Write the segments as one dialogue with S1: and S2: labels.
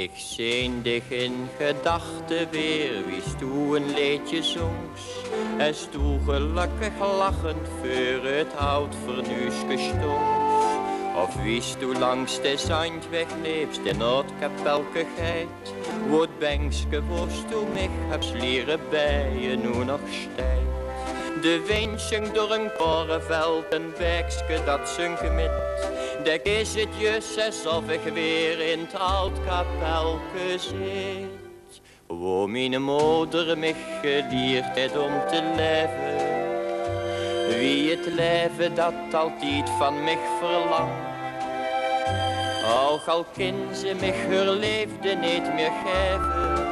S1: Ik zeendig in gedachten weer, wie stoe een leedje zongs. En stoe gelukkig lachend voor het oud vernuuske stongs. Of wie stoe langs de zandweg leefst in het kapelke geit. Wo het bengske worst toe mich hebt leren bijen nu nog stijt. De wind zingt door een korenveld, een bekske dat zingt met. Dek is het jus alsof ik weer in het oud kapelke zit. Wo mijn moeder mich geleerd heeft om te leven. Wie het leven dat altijd van mich verlangt. Ook al kan ze mich haar leefde niet meer geven.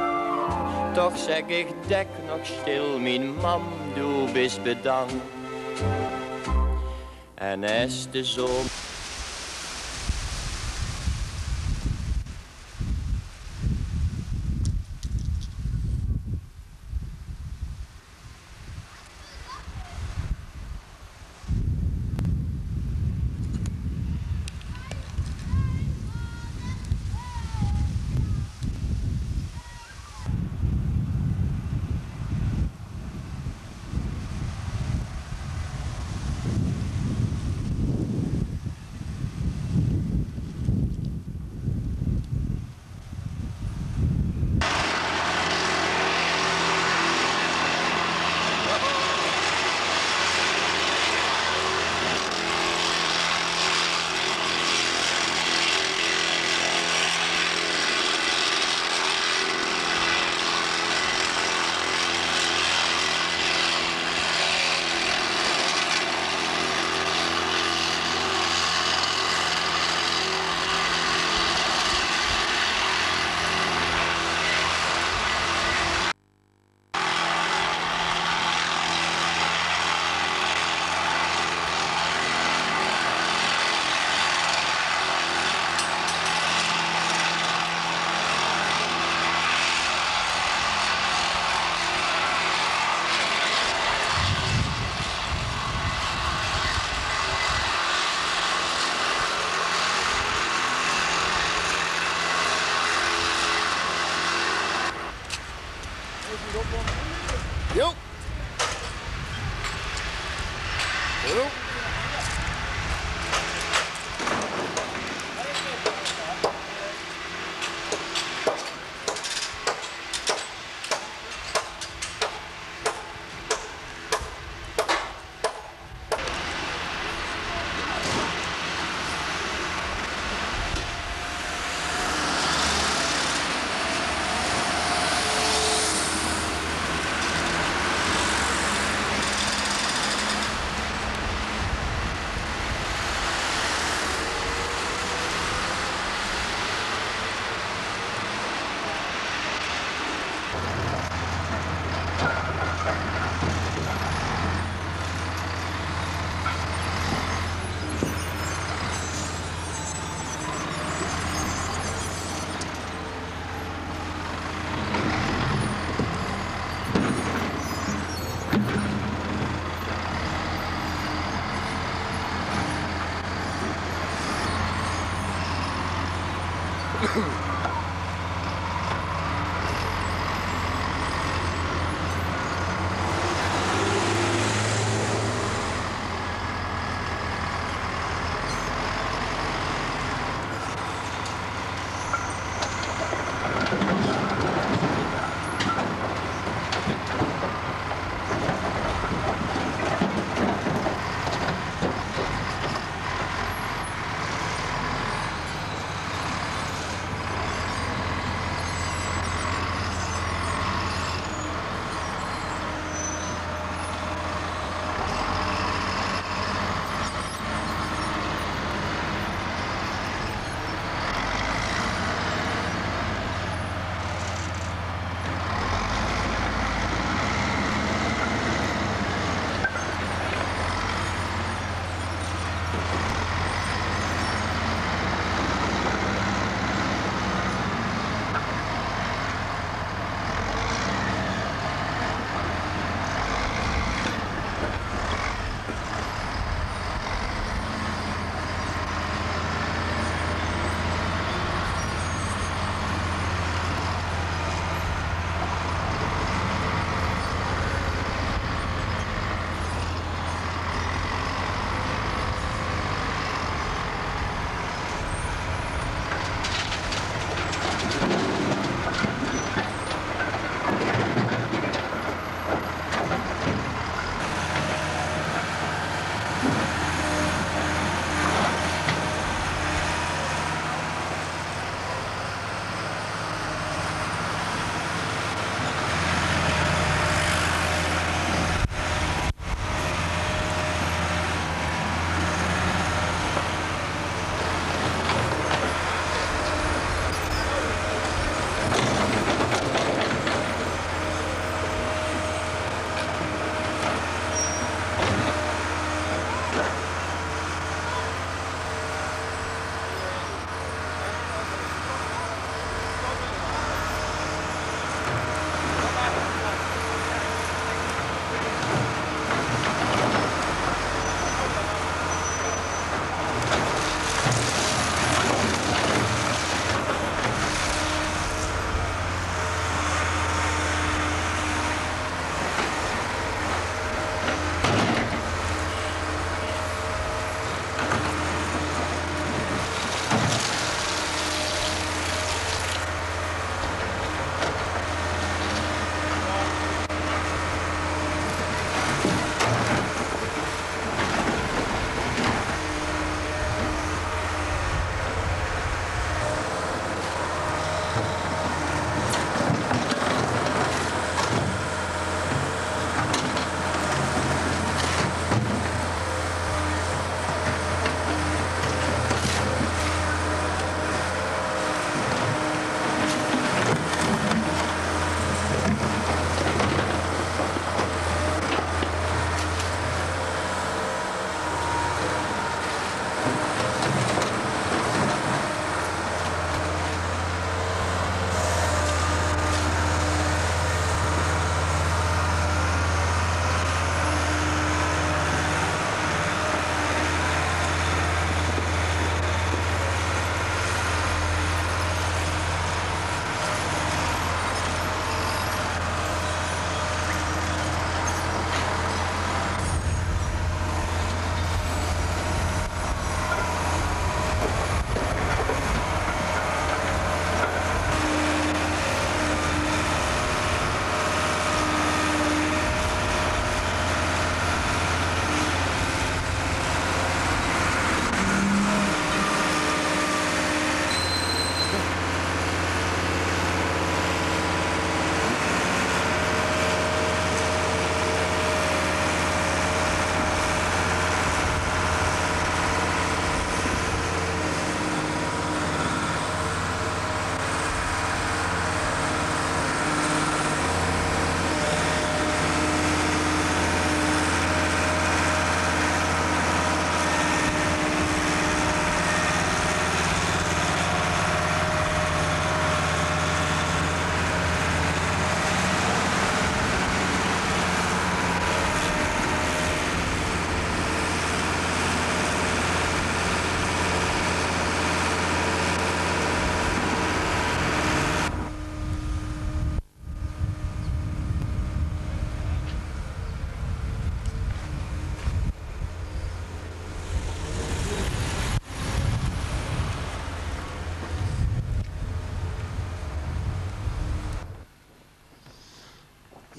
S1: Toch zeg ik dek nog stil, mijn mam, doe bist bedankt. En is de zomer.
S2: Jo. Jo.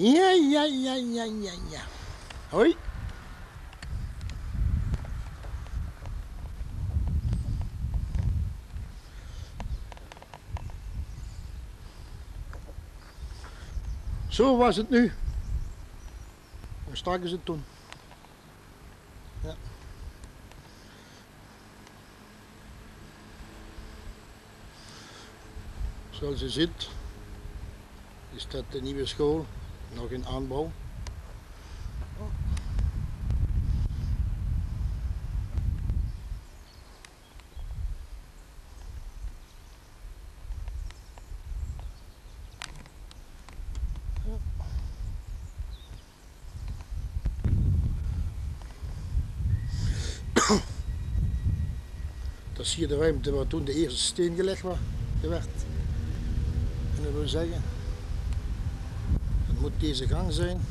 S2: Ja, ja, ja, ja, ja, ja. Hoi. Zo was het nu. Hoe strak is het toen? Ja. Zoals je ziet is dat de nieuwe school nog in aanbouw. Dat is hier de ruimte waar toen de eerste steen gelegd werd. En dat wil zeggen, het moet deze gang zijn.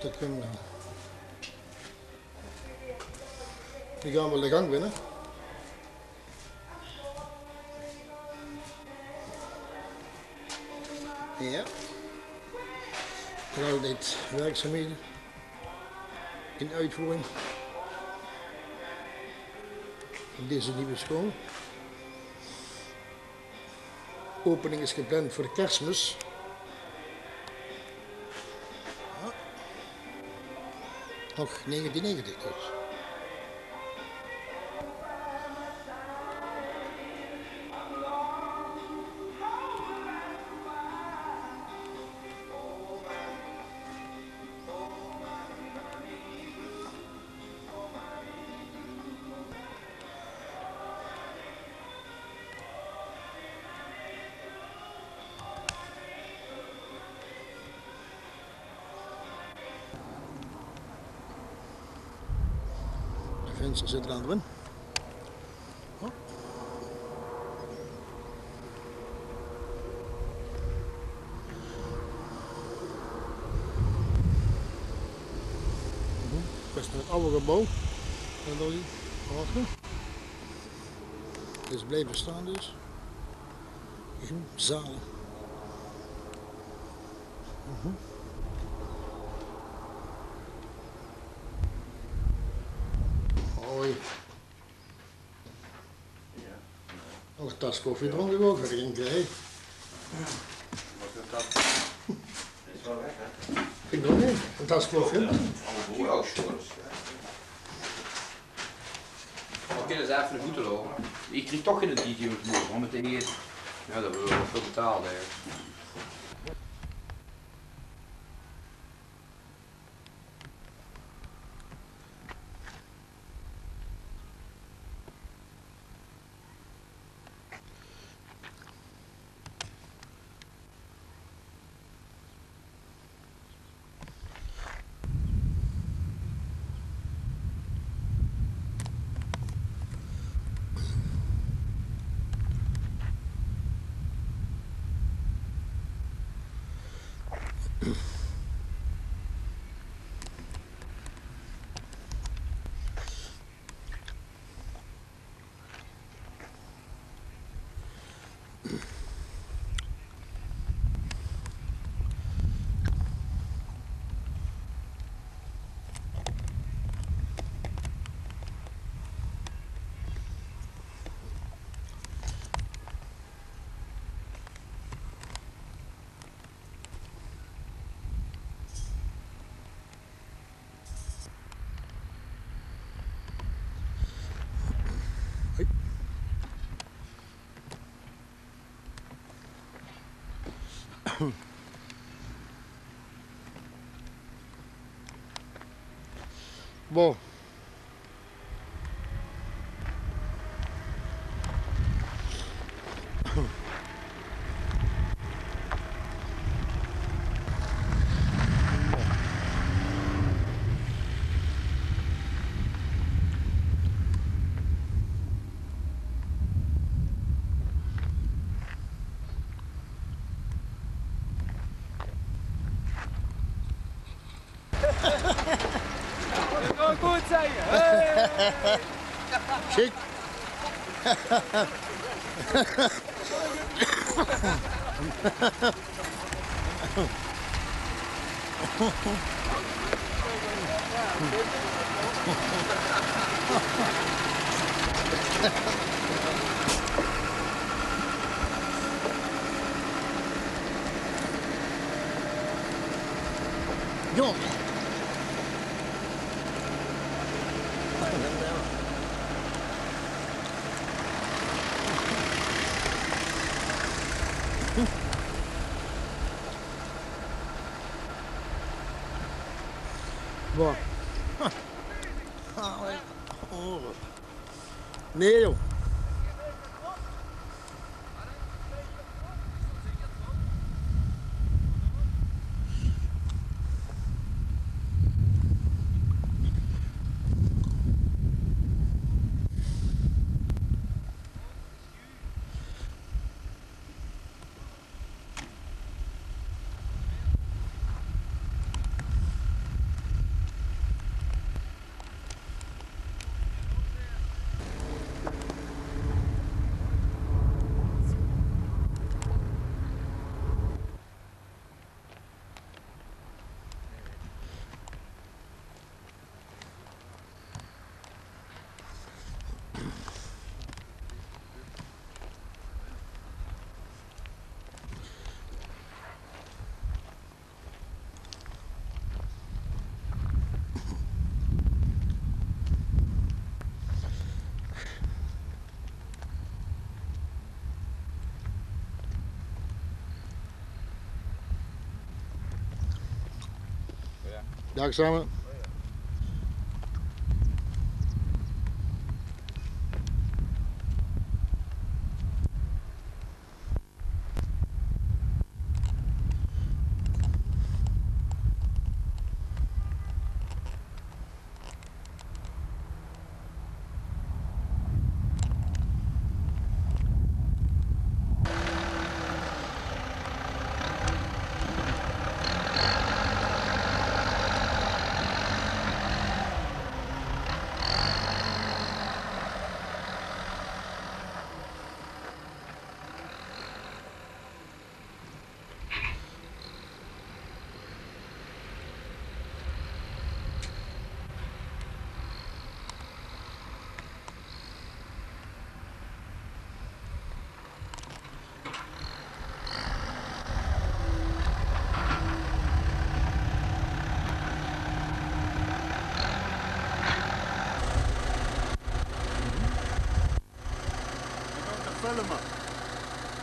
S2: Dat kunnen we. Nu gaan we de gang binnen. Ja. En altijd werkzaamheden in uitvoering van deze nieuwe school. Opening is gepland voor de Kerstmis. Ja. Nog 1990 dus. De venster zit er aan erin. Oh. Dat is het oude gebouw. En dan die dus blijven staan dus. Zalen. Hoi. Nog een tas koffie dronken ook drinken, hè?
S3: Wat is dat? Dat is wel weg, hè?
S2: Vind ik ook niet. Een tas koffie.
S3: Oh, shorts. We kunnen eens even de voeten lopen. Ik kreeg toch geen video te doen, want meteen hier. Ja, dat hebben we wel veel betaald ergens.
S2: Wow.
S4: Oh, goed zeggen. Hey.
S2: Ziek. Jongen. Waar? Nee joh. Dag samen.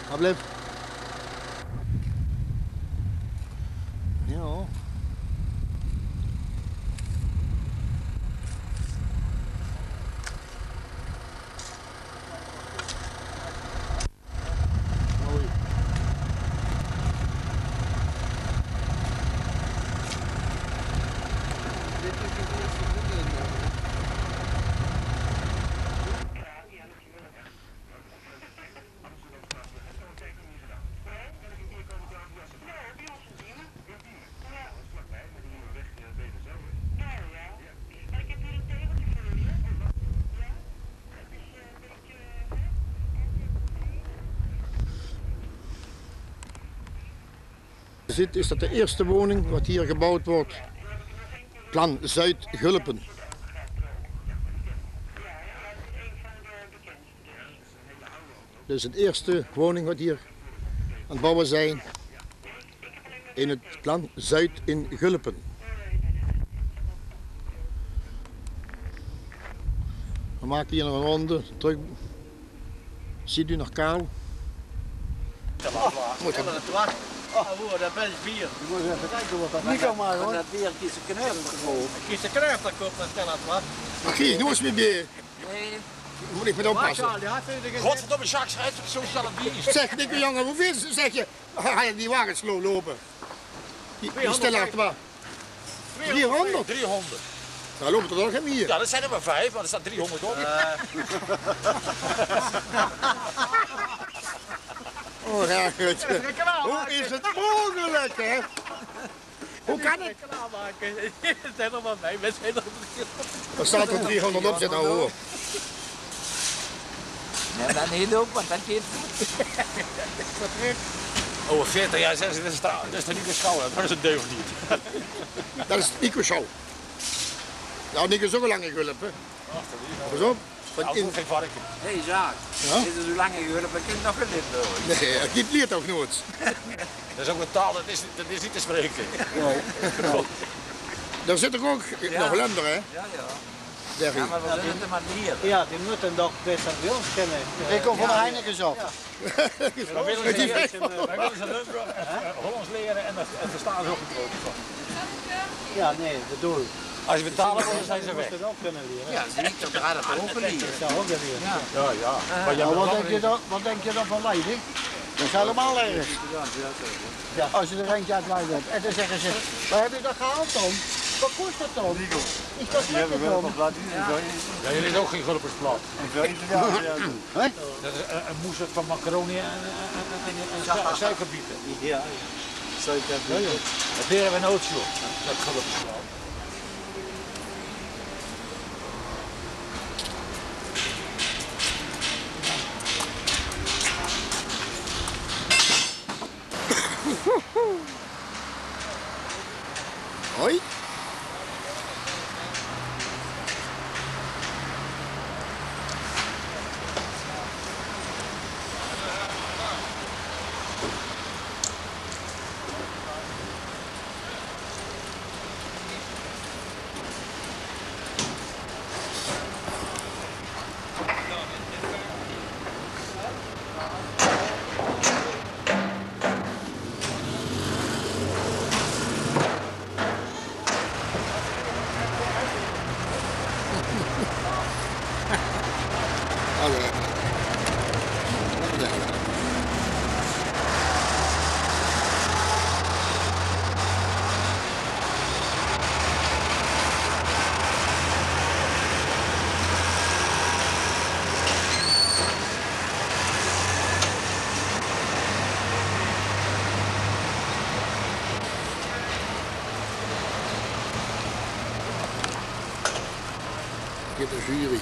S2: Waar blijft? Ja. Mooi. Ziet is dat de eerste woning wat hier gebouwd wordt, plan Zuid-Gulpen. Dus het eerste woning wat hier aan het bouwen zijn in het plan Zuid in Gulpen. We maken hier nog een ronde, terug. Ziet u nog kaal? Moet het.
S4: Oh, dat is best bier.
S2: Je moet even kijken wat dat niet kan maken hoor.
S4: Dat bier kies een knuif gekomen. Kies een knuif dat koopt, dat kan het wat.
S2: Oké, doe eens met bier.
S4: Nee.
S2: Moet ik met oppassen.
S3: Godverdomme, Jacques, hij heeft zo'n snelle bier.
S2: Zeg, dikke jongen, hoeveel zeg je? Ga je die wagens lopen? Die stellen achter waar? 300?
S3: 300.
S2: Nou lopen er nog geen meer.
S3: Ja, dat zijn er maar 5, maar er staat 300 op.
S2: Oh, ja, goed. Hoe is het mogelijk, hè? Hoe kan het?
S4: Klaarmaken. Zijn er maar bij, we zijn er
S2: Er staat er 300 op, zit nou hoor.
S5: Nee, dat niet ook, want dat gaat
S4: Over 40 jaar zeggen ze, dat is toch niet de schouder, dat is een deugd niet.
S2: Dat is Nico Schouw. Nou, Nico is ook een lange gulp, hè. Pas op. Want in...
S4: geen varken.
S5: Hé, Zaak.
S2: Ja?
S5: Dit is hoe lang ik heb, ik kan nog geleerd worden.
S2: Nee, het leert ook nooit.
S4: Dat is ook een taal, dat is niet te spreken.
S2: Daar zit er ook nog Hollander, hè.
S5: Ja, ja.
S2: Derry.
S5: Ja, maar we willen het maar leren.
S6: Ja, die moeten toch beter bij ons kennen.
S2: Ik kom van de Heinekens af.
S4: Wij willen ze Hollands leren en dat verstaan ze ook gebroken van.
S6: Ja, nee, dat bedoel ik.
S4: Als je betalen wordt, dan zijn ze weg.
S6: Dat ook kunnen leren.
S5: Ja, zie ik, dat gaat het open leren.
S6: Dat zou ook leren.
S5: Ja.
S4: Ja. Maar jij
S7: Wat denk je dan van leiding? Dat is helemaal erg. Ja, als je er eentje uit Leiden hebt. En dan zeggen ze, waar heb je dat gehaald dan? Wat kost dat dan? Is dat lekker dan?
S4: Ja, jullie is ook geen gulpersplat.
S7: Hè?
S4: Dat is een moesje van macaroni en suikerbieten.
S6: Ja,
S4: Dat leren we nooit, joh. Dat gulpersplat.
S2: Hoi. Dit is de jury.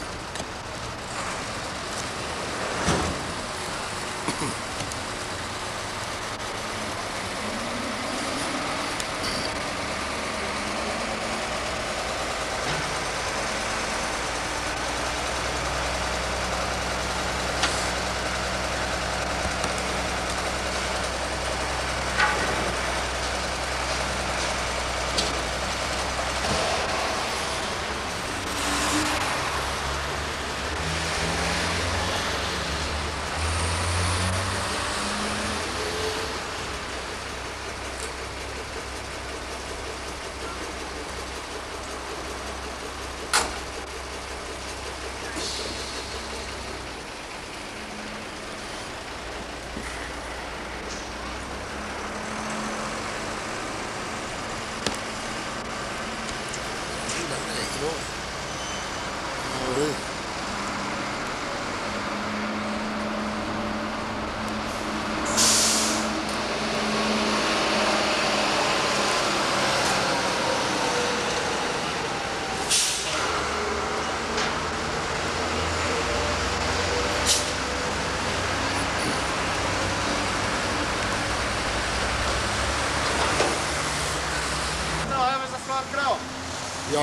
S2: Ja.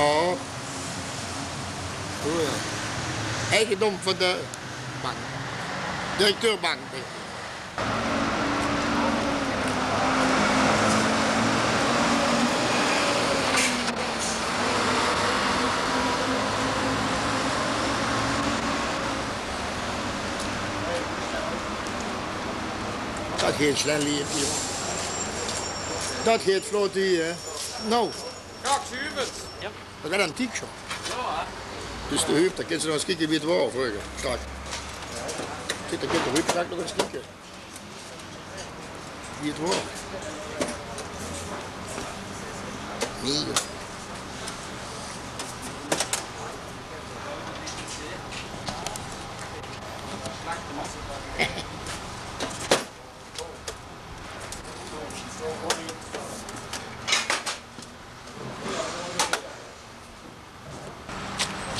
S2: Oh ja. Eigendom van de bank. Directeurbank. Dat geeft Slenly hier. Dat geeft Floot hier, hè. Nou.
S3: Ja, ik zie het.
S2: Dat is een antiek zo. Dus de heup, daar kun je nog eens kijken wie het was vroeger. Straks. Zit de heup straks nog eens kijken. Wie het was. Nee.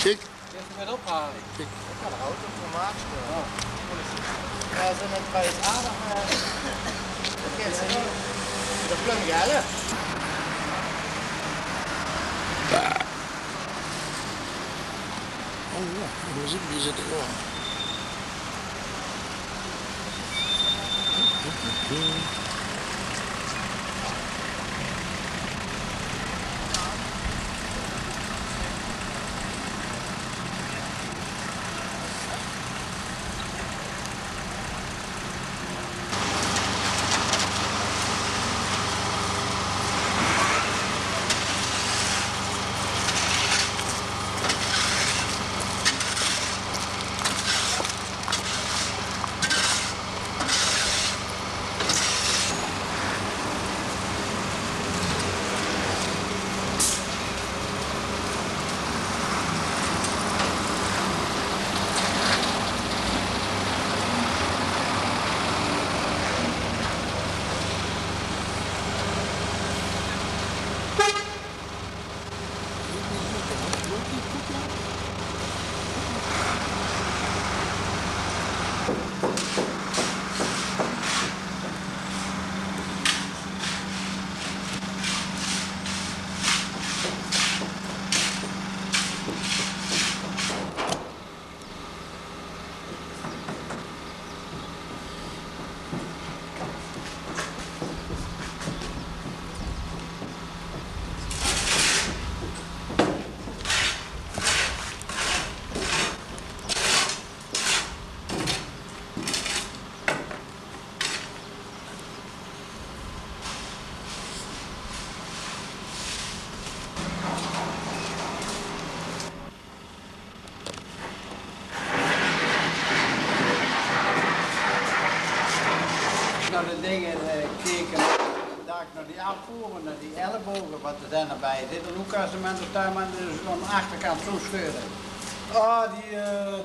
S2: Kijk.
S5: Je hebt hem weer ophalen.
S2: Kijk.
S7: Ik kan de auto voor maken. Ja, ze net bij het aardig. Dat kent ze niet. Dat plum gellen.
S2: Oh ja, de muziek die zit er gewoon.
S7: Naar de dingen keken, daar naar die afvoeren, naar die ellebogen, wat er zijn erbij. Dit een hoekassement of daar, maar dus aan de achterkant zo scheuren.
S6: Ah, die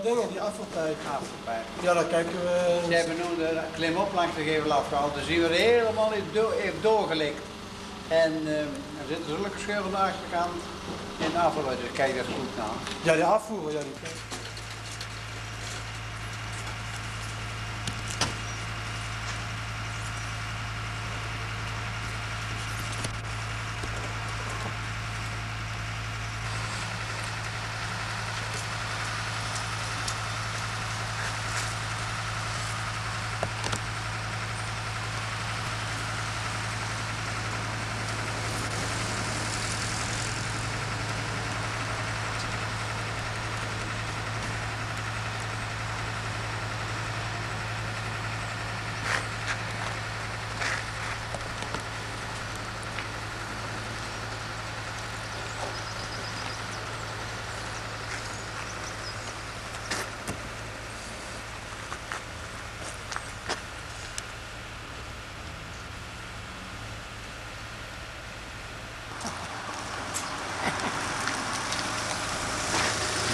S6: dingen, die afvalpijp. Ja, daar kijken we.
S7: Ze hebben nu de klimop langs de gevel afgehaald, dan zien we er helemaal heeft doorgelikt. En er zitten zulke scheuren aan de achterkant in de afval, dus kijk daar goed naar.
S6: Ja, die afvoeren, ja, die.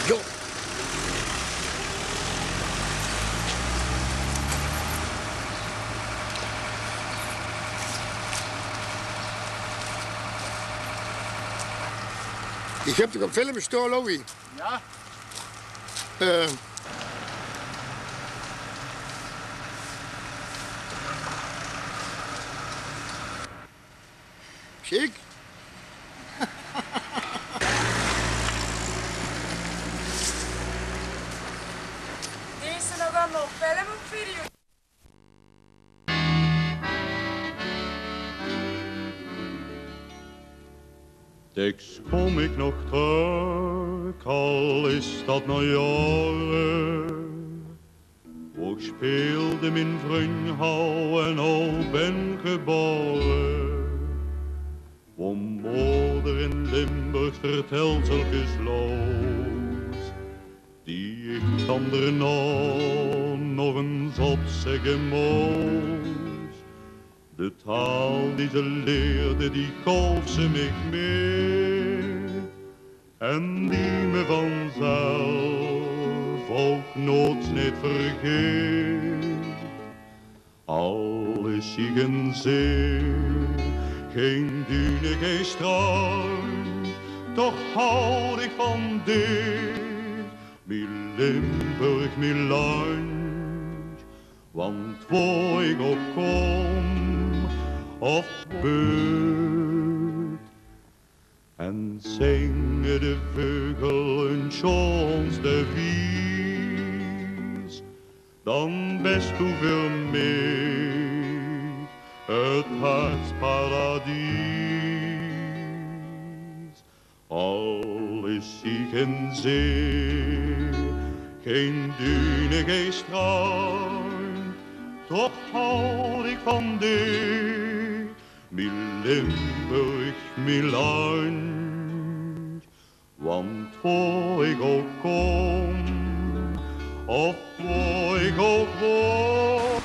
S2: Jo. Ik heb toch op film gestaan, Louis?
S7: Ja?
S2: Chic.
S8: Deze nog allemaal film of video?
S9: Steeds kom ik nog terug, al is dat na jaren. Wo ik speelde mijn vriendhal en al ben geboren. Wo moeder in Limburg vertelt zulke sloos, die ik dan daarna nog eens opzeggen moest. De taal die ze leerde, die gaf ze me mee. En die me vanzelf ook nooit niet vergeet. Al is hij geen zee, geen dune, geen strand, toch houd ik van dit. mijn Limburg, mijn land. Want waar ik ook kom, of buurt, en zingen de vogelen soms de wies, dan best hoeveel meer het hartsparadies. Al is zie geen zee, geen dune, geen strand, toch houd ik van die, mijn Limburg, mijn land. Want waar ik ook kom, of waar ik ook woon,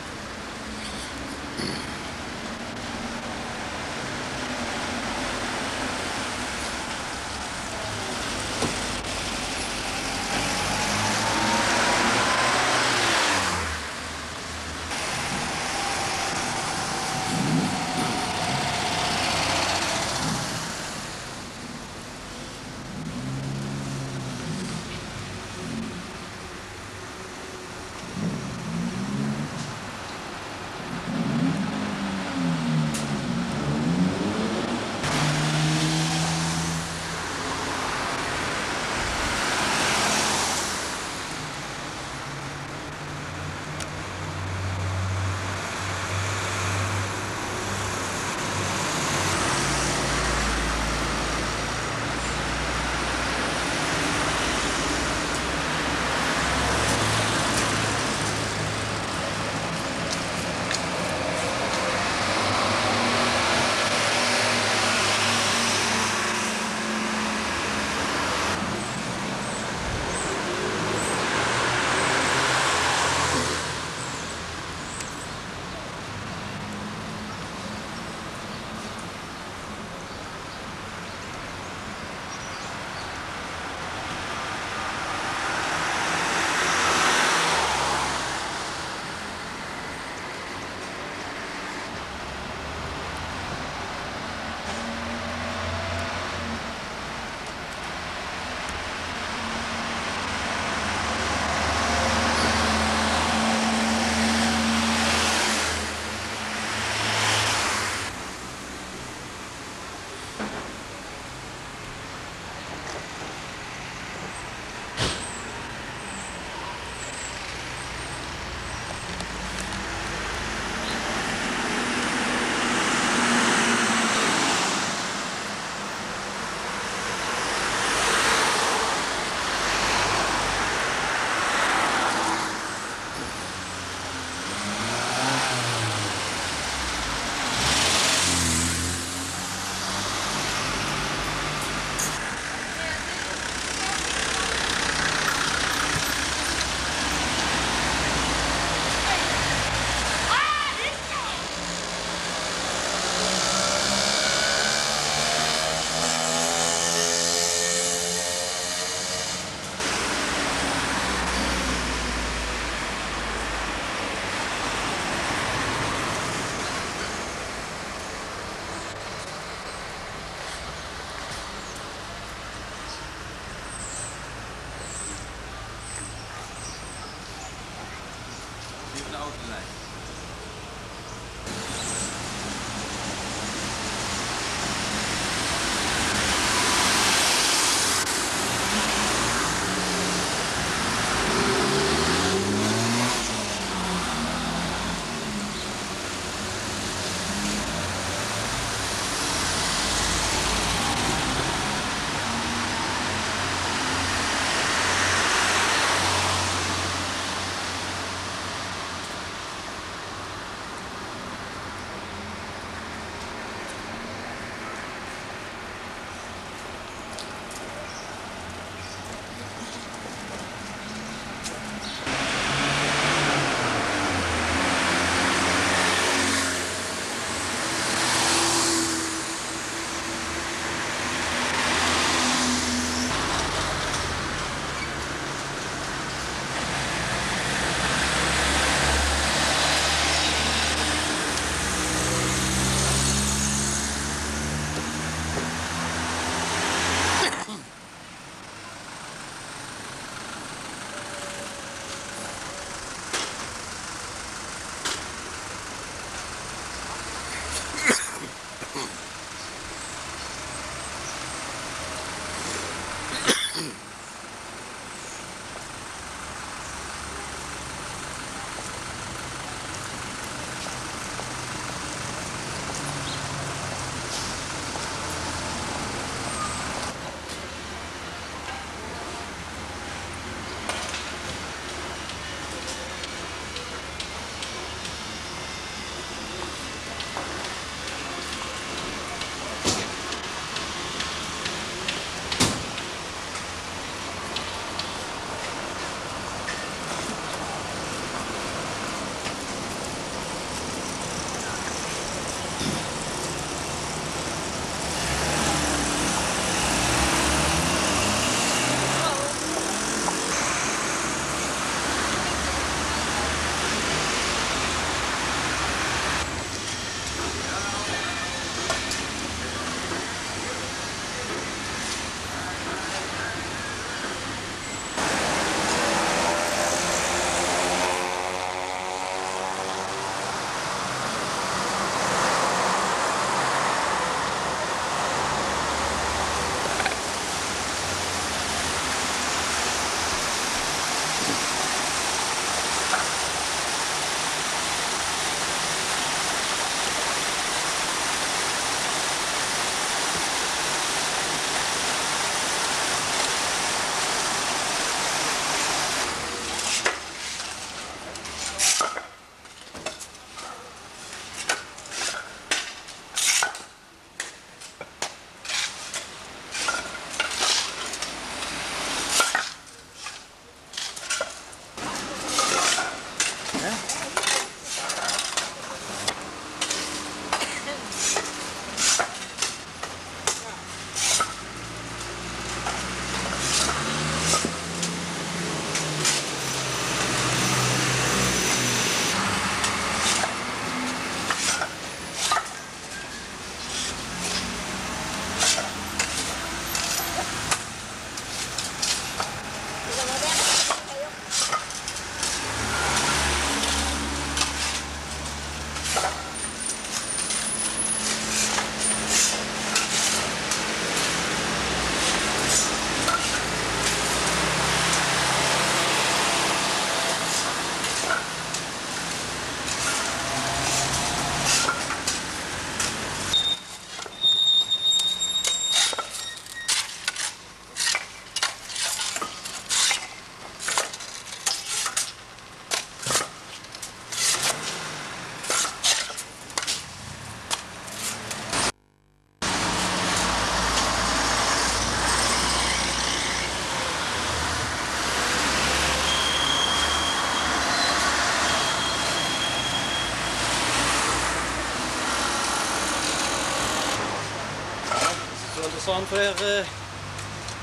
S10: strand weer...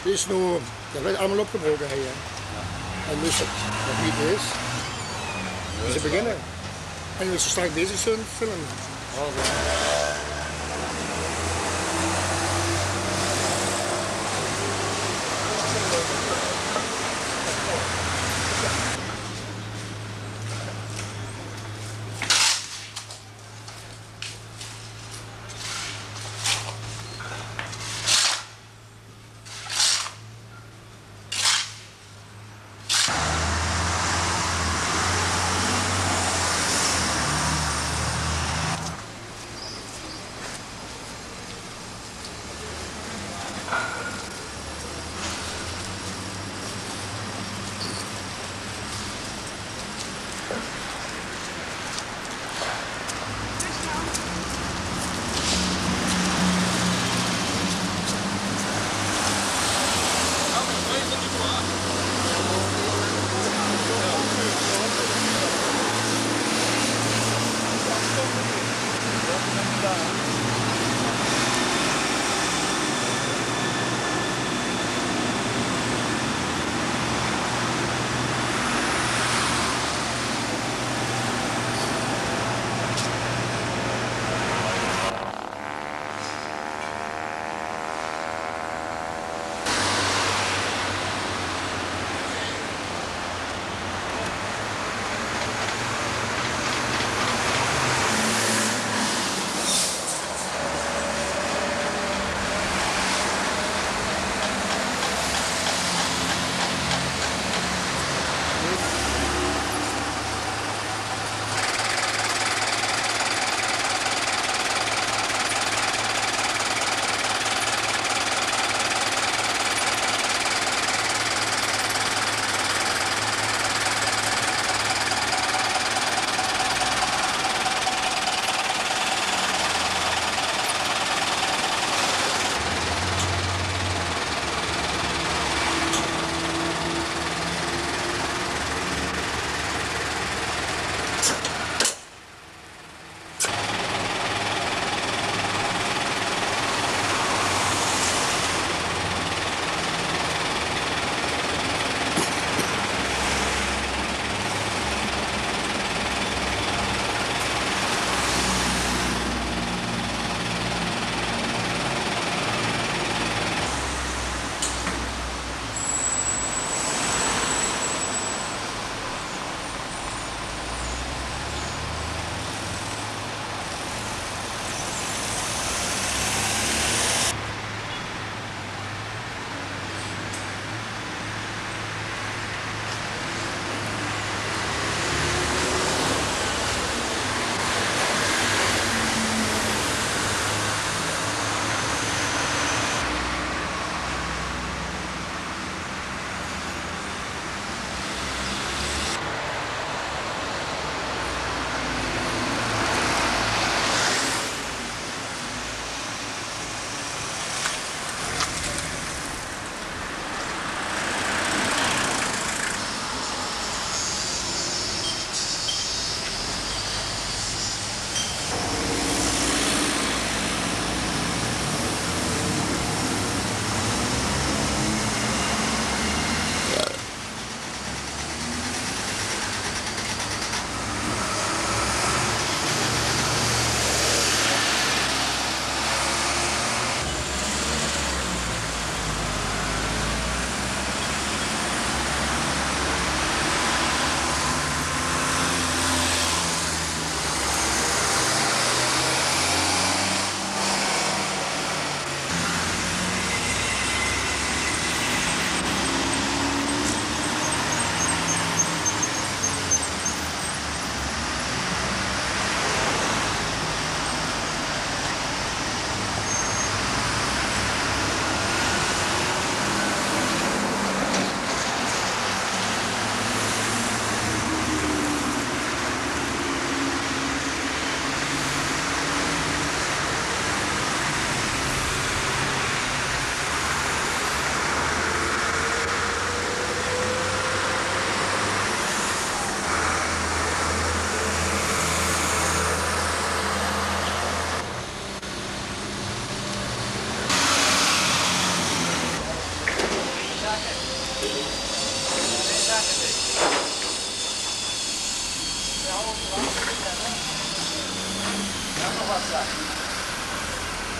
S2: Het is nu, dat werd allemaal opgebroken hier. En dus dat niet is. Dus ze beginnen. En als ze straks bezig zijn, filmen.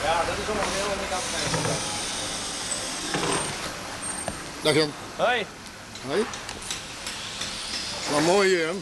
S4: Ja, dat is allemaal heel erg afgeneemd.
S2: Dag Jan.
S4: Hoi.
S2: Hoi. Wat mooi hier, hè?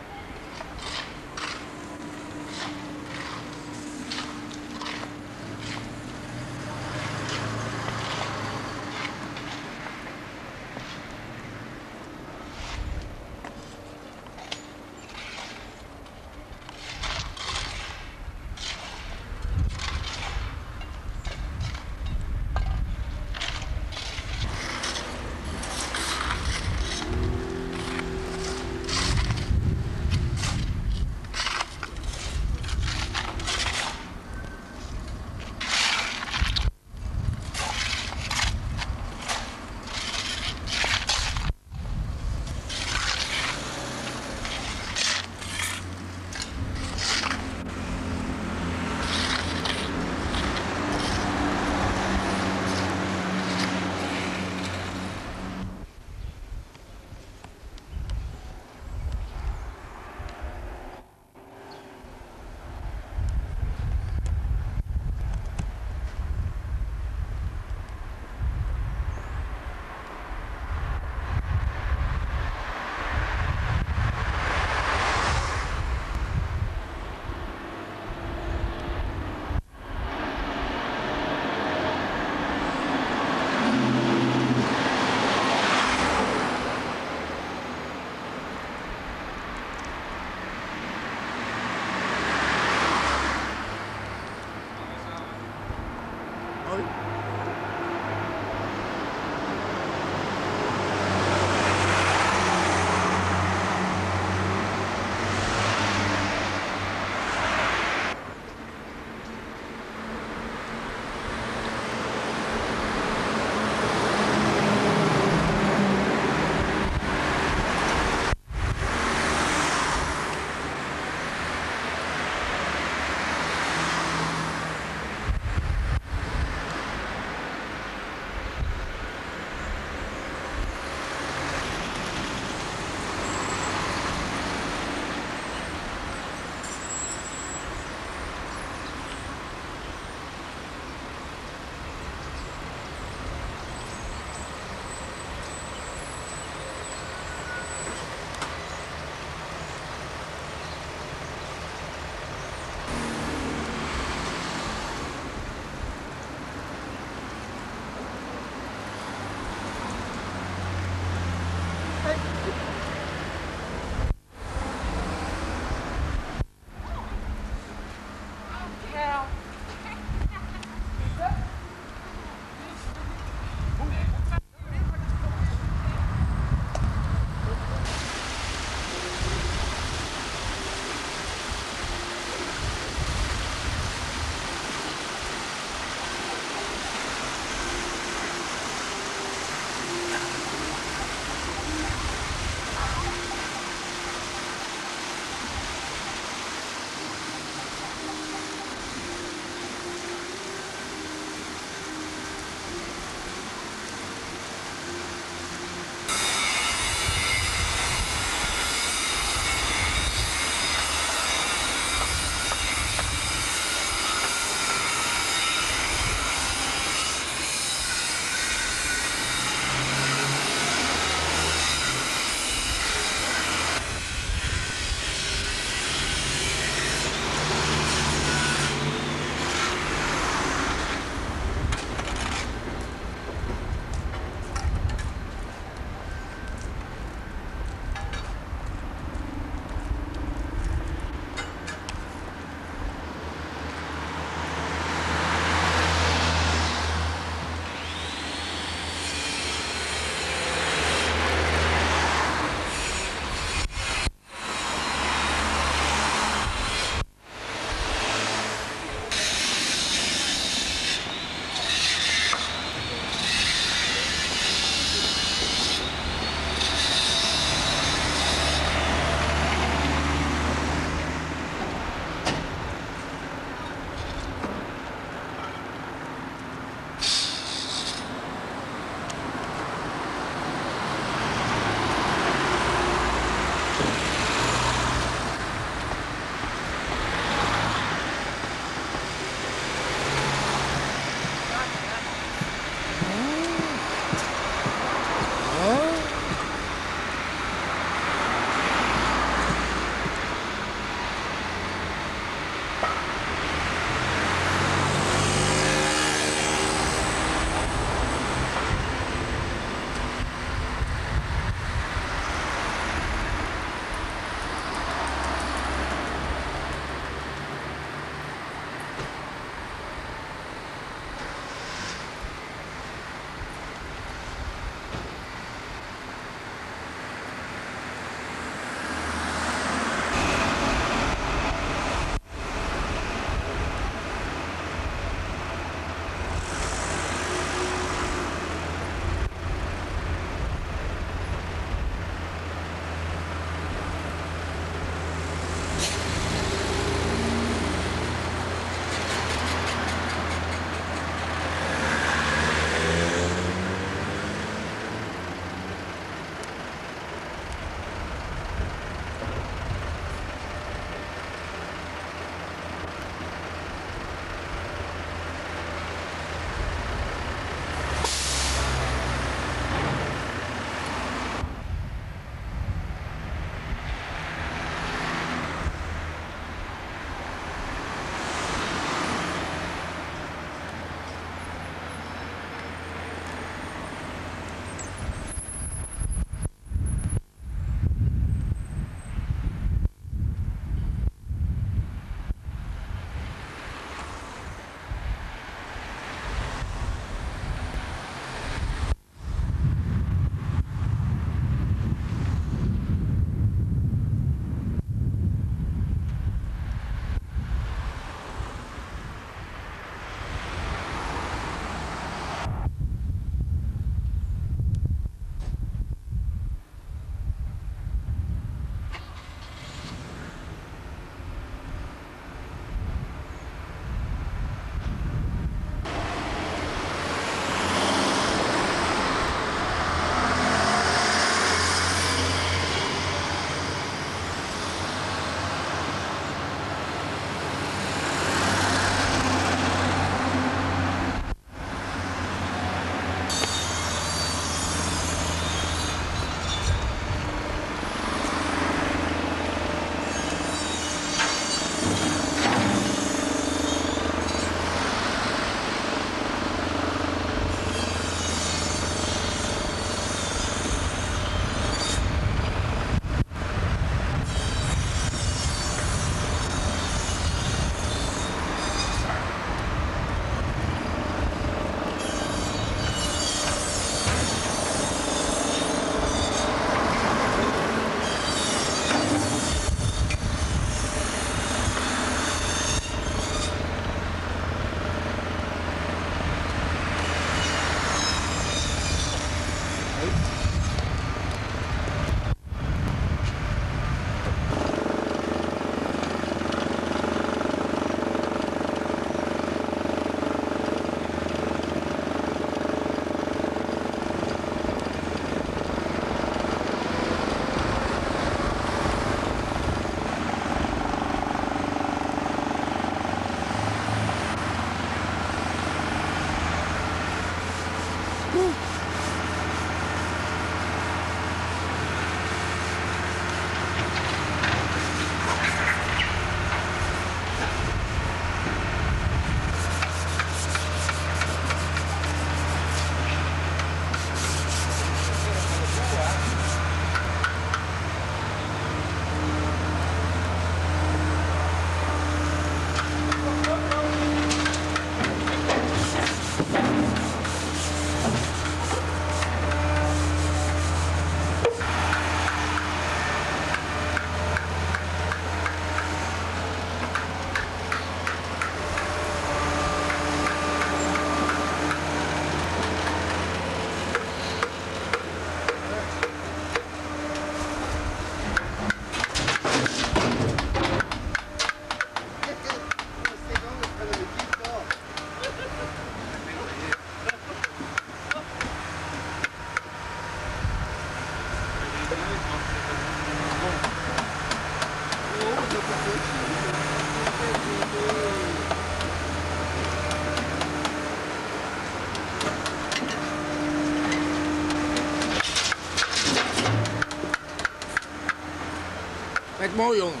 S2: Kijk mooi jongen.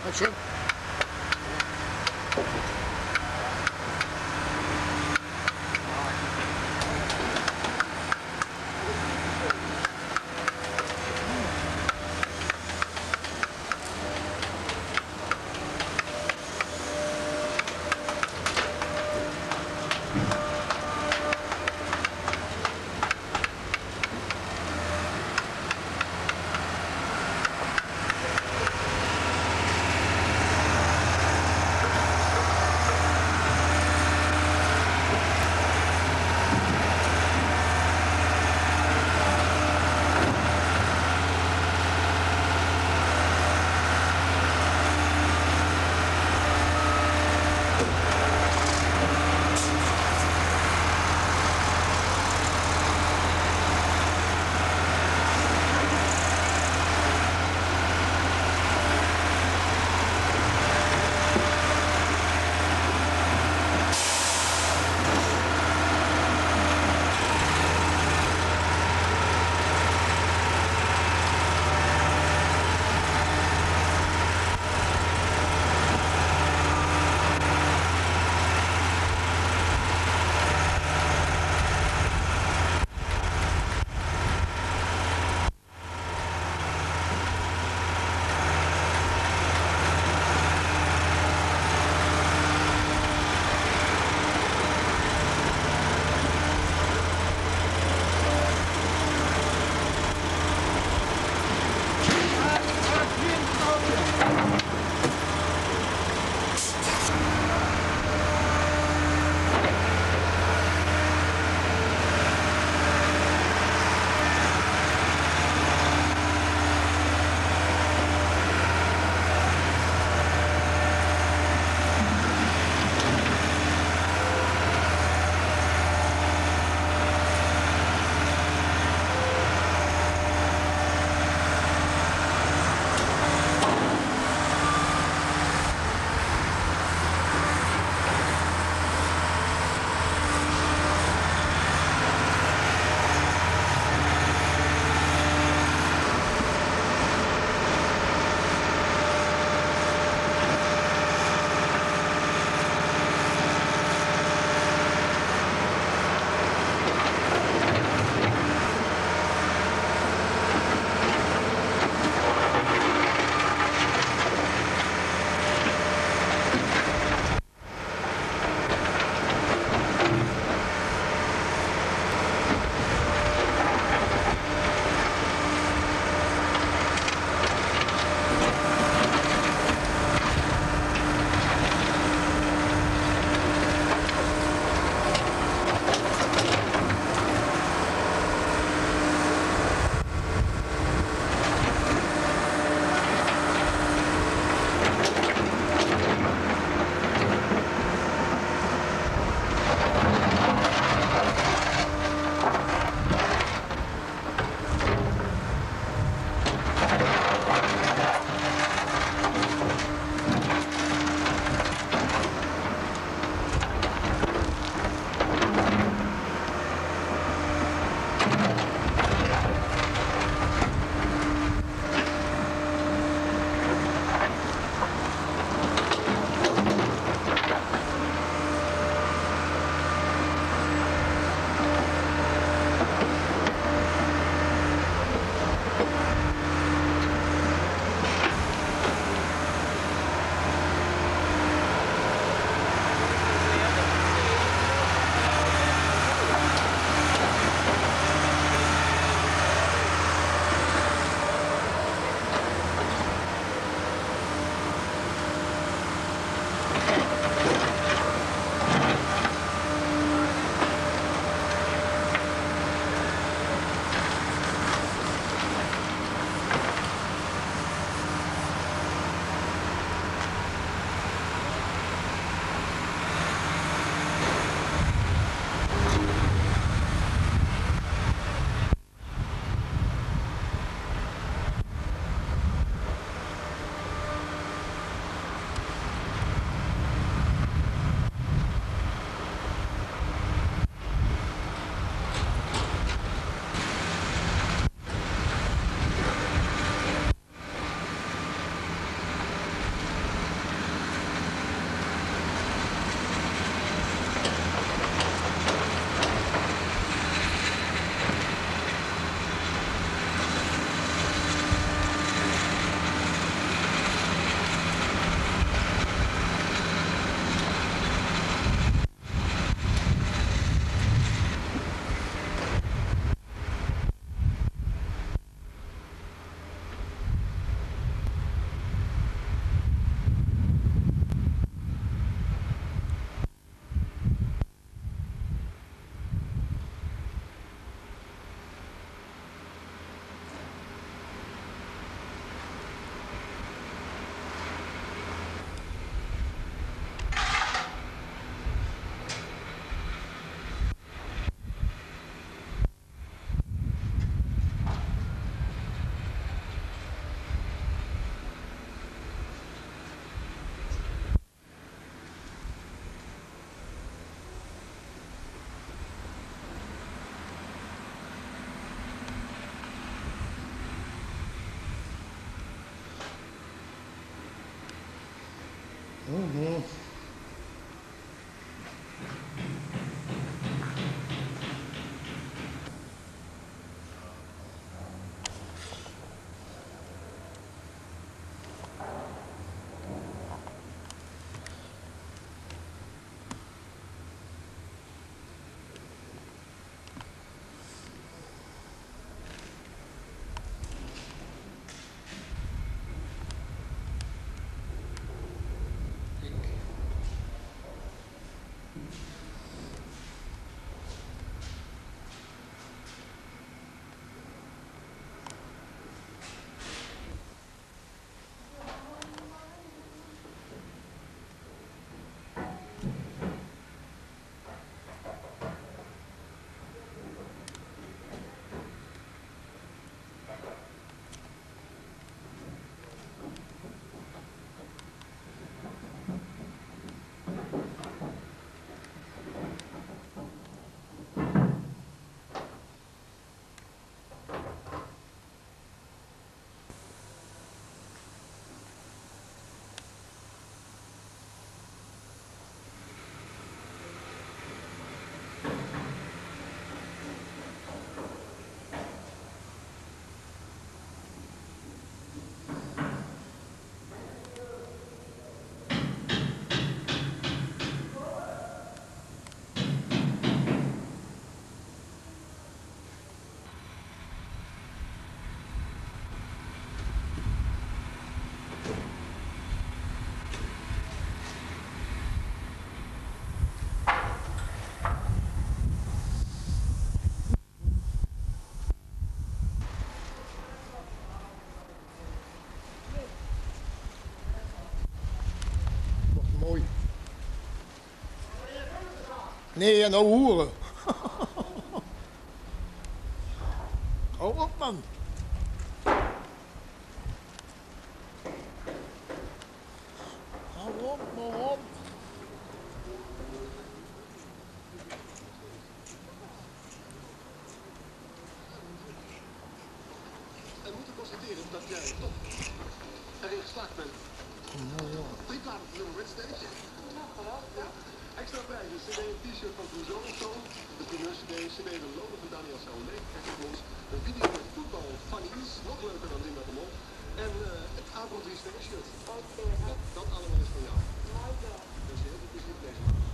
S2: Kijk zo. Mooi. Nee, en nou hoeren. Hou op, man. Hou op, hou op.
S10: En moeten constateren dat jij toch erin geslaagd bent. Drie platen voor de Wednesday. Ja. Extra prijzen, cd, een t-shirt van Clouseau of zo. De primeur cd, cd van Lopen van Daniel Saulé, kijk op ons. Een video met voetbal funnies, nog leuker dan Linda de Mol. En het avondries shirt. Ja, dat allemaal is van jou. Dus heel veel plezier deze maand.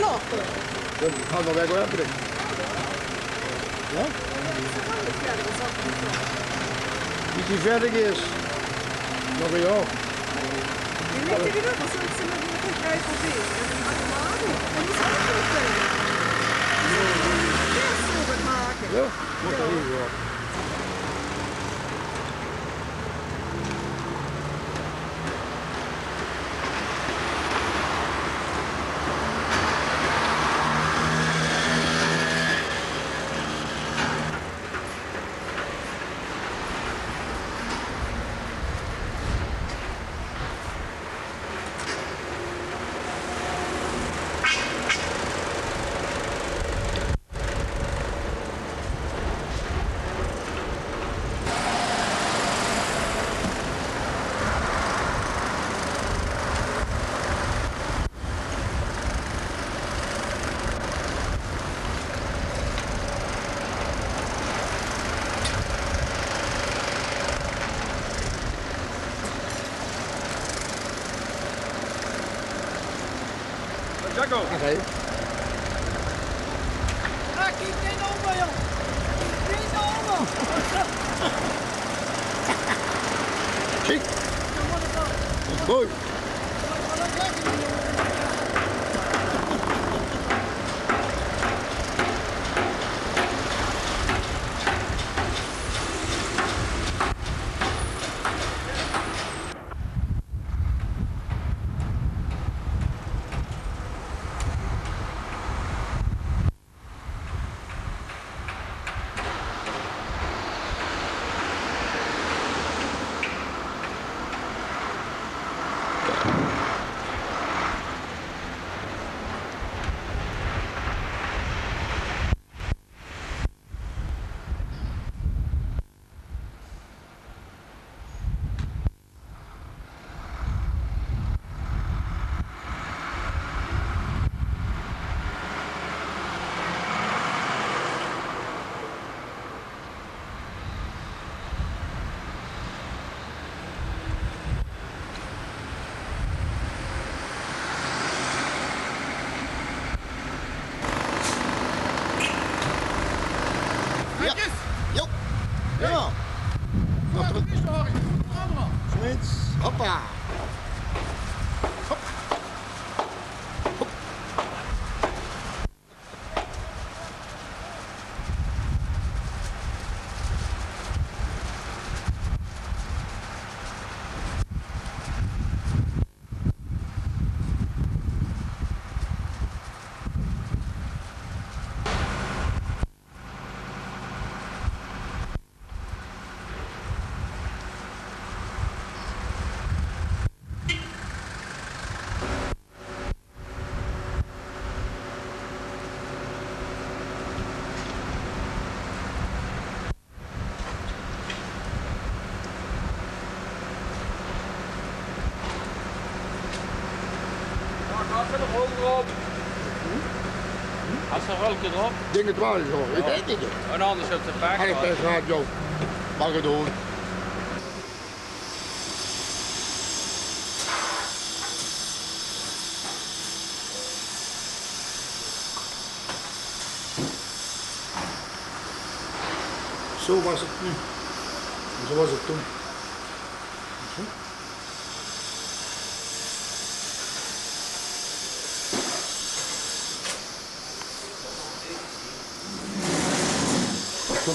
S2: Ja, dan gaan we weer hebben. Ja? Als die verder is, nog een jaar.
S8: Weet je dat? Als ze met een bedrijf op is. En die zijn ook niet.
S2: Ja, moet er niet worden.
S4: Jacco.
S2: Okay.
S7: Ah, kijk geen oma, joh. Geen oma.
S2: Zie? Mooi. Ja. Nog terug. Smits. Hoppa. Hop. Hop.
S4: Als er welke erop?
S2: Ding het wel zo. Ik weet niet.
S4: En anders op de pack.
S2: Ga ik best raad, joh. Mag het doen. Zo was het nu. Zo was het toen. Zo. Zo.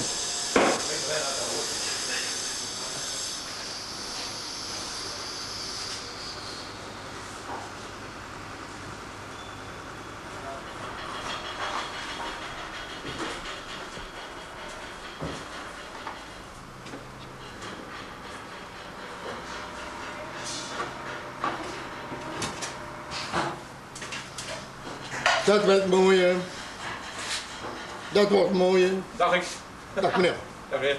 S2: Dat wordt mooi, hè. Dat wordt mooi, hè.
S4: Dag ik.
S2: Dag meneer.
S4: Dag meneer.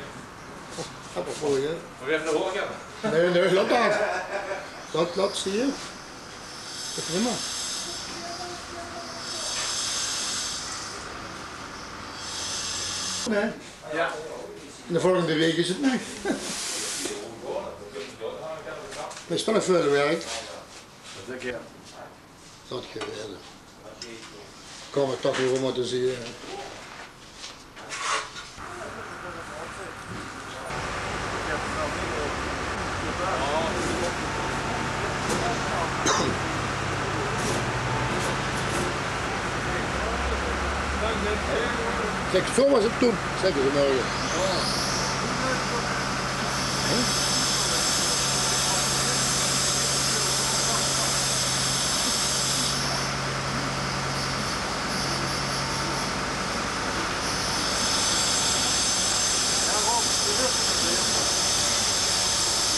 S2: Dat wordt mooi, hè.
S4: Moet je even naar horen gaan?
S2: Nee, laat dat. Dat zie je. Dat is prima. Nee.
S4: Ja.
S2: En de volgende week is het nu. Dat is wel een veel werk.
S4: Dat denk je.
S2: Dat geweldig. Kom ik toch weer om te zien. Zeg, zo was het toen, zeggen ze morgen.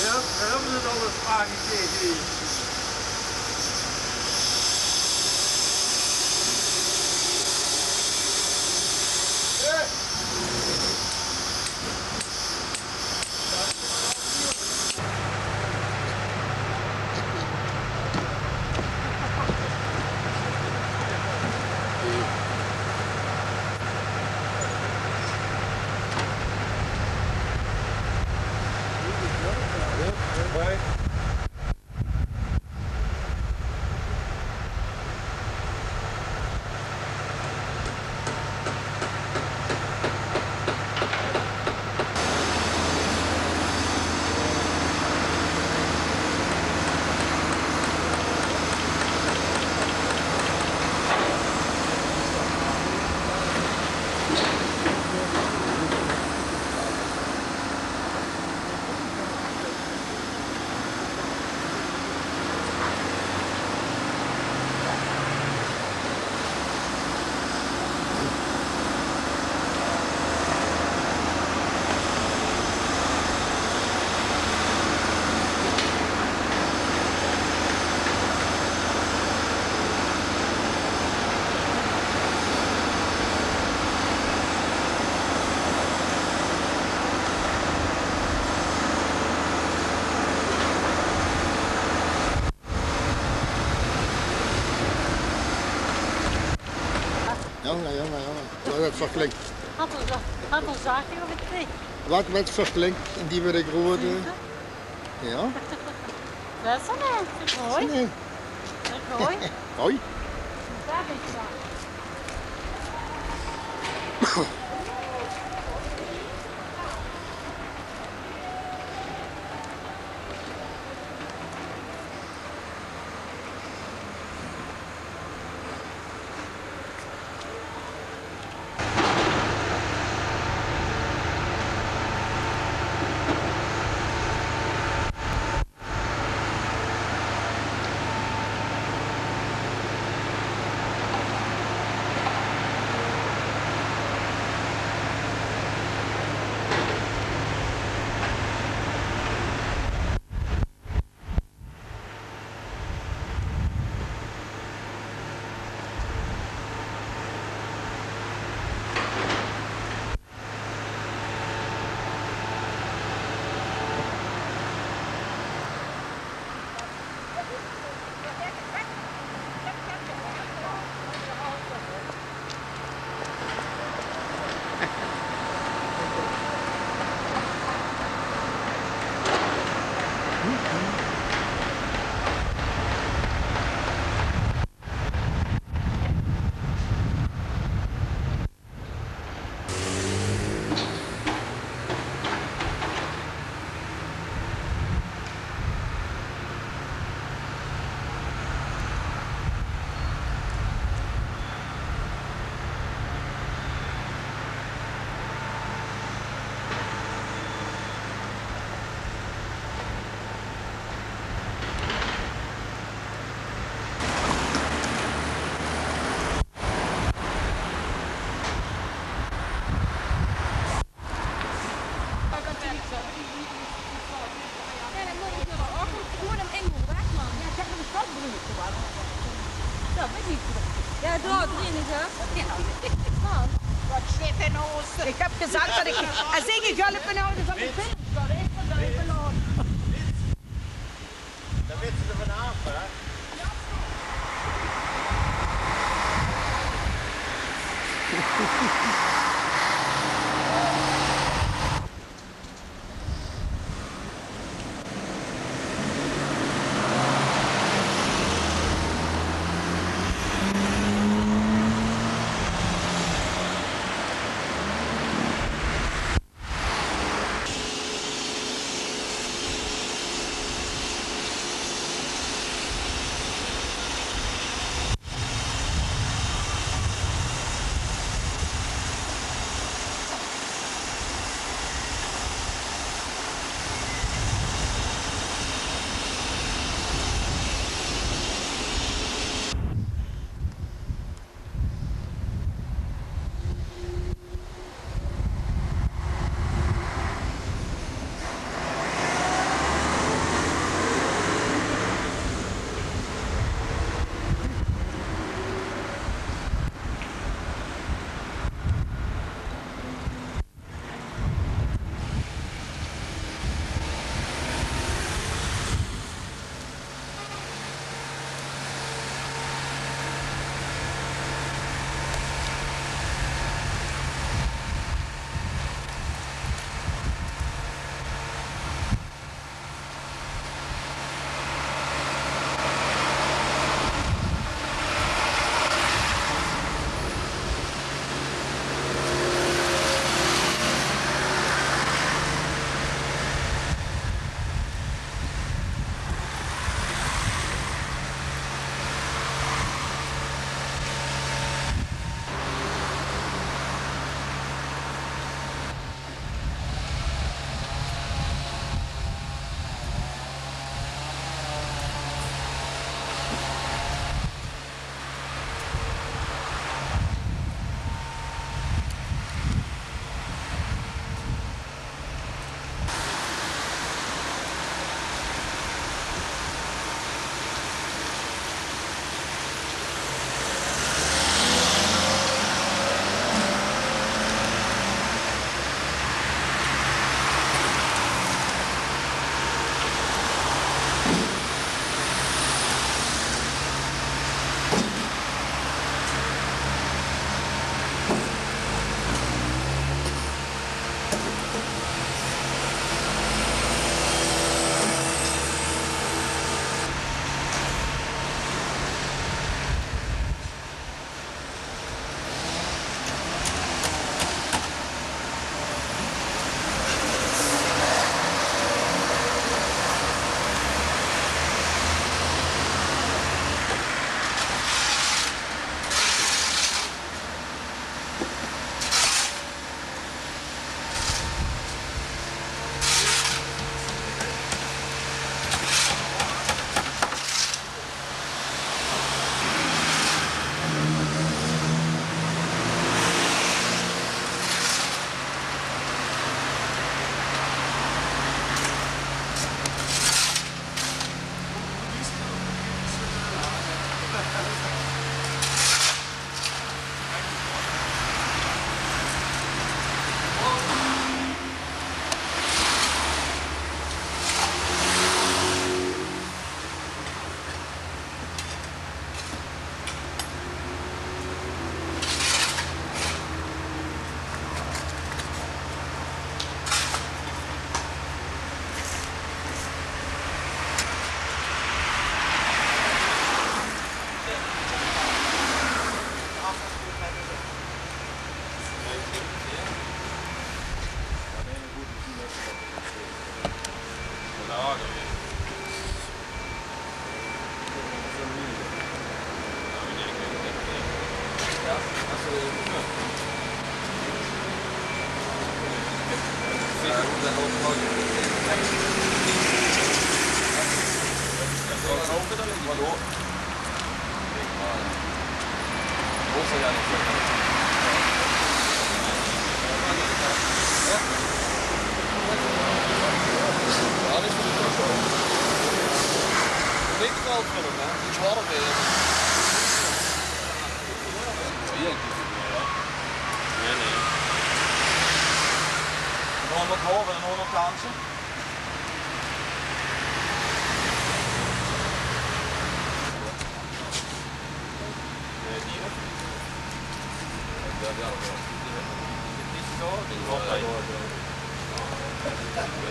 S6: Ja, we hebben het al eens aangekregen hier.
S2: Jongen. Wat verklinkt.
S11: Had een zaakje of het twee?
S2: Wat verklinkt in die weer grote? Ja.
S11: Dat is een mooi.
S2: Nee.
S11: Mooi.
S2: Hoi.
S11: Daar is het.
S8: Ja, daar drinnen hè? Ja. Wat zit in Oosten? Ik heb gezegd dat ik als ik hulp nodig van mijn film kan, ik kan dat even laten.
S7: Dan weten ze vanaf, hè?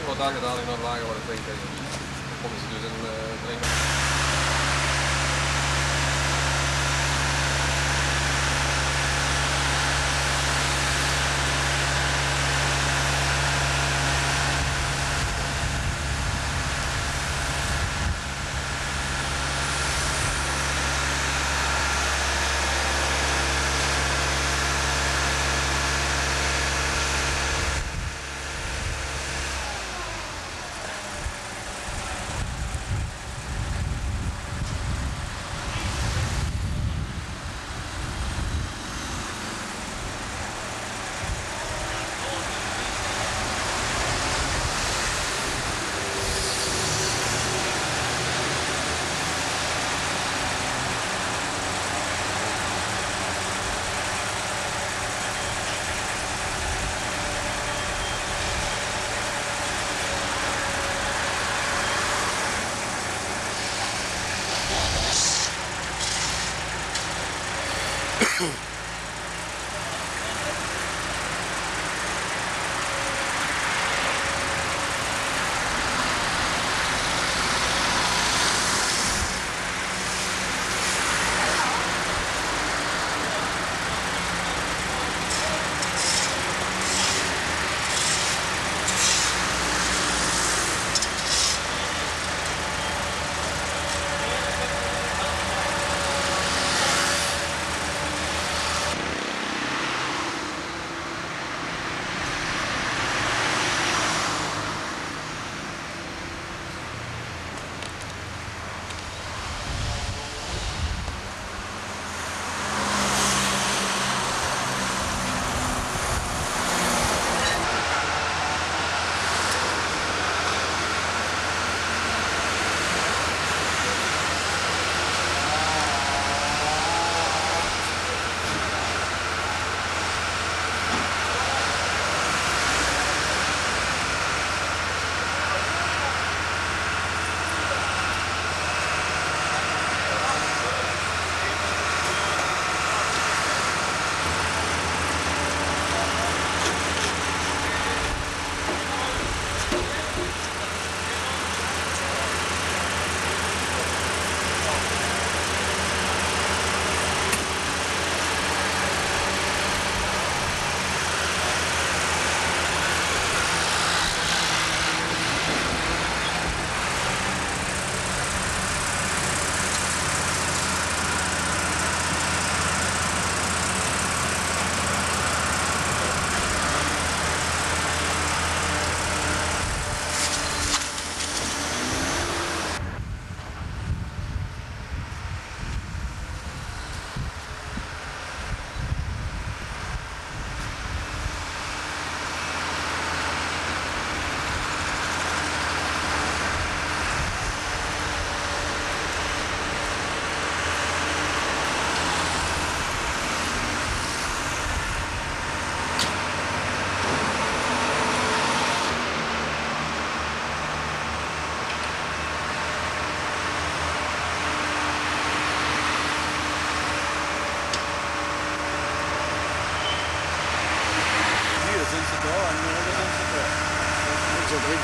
S12: Wat daar gedaan in dat lager waar het drinken. Konden ze dus in drinken.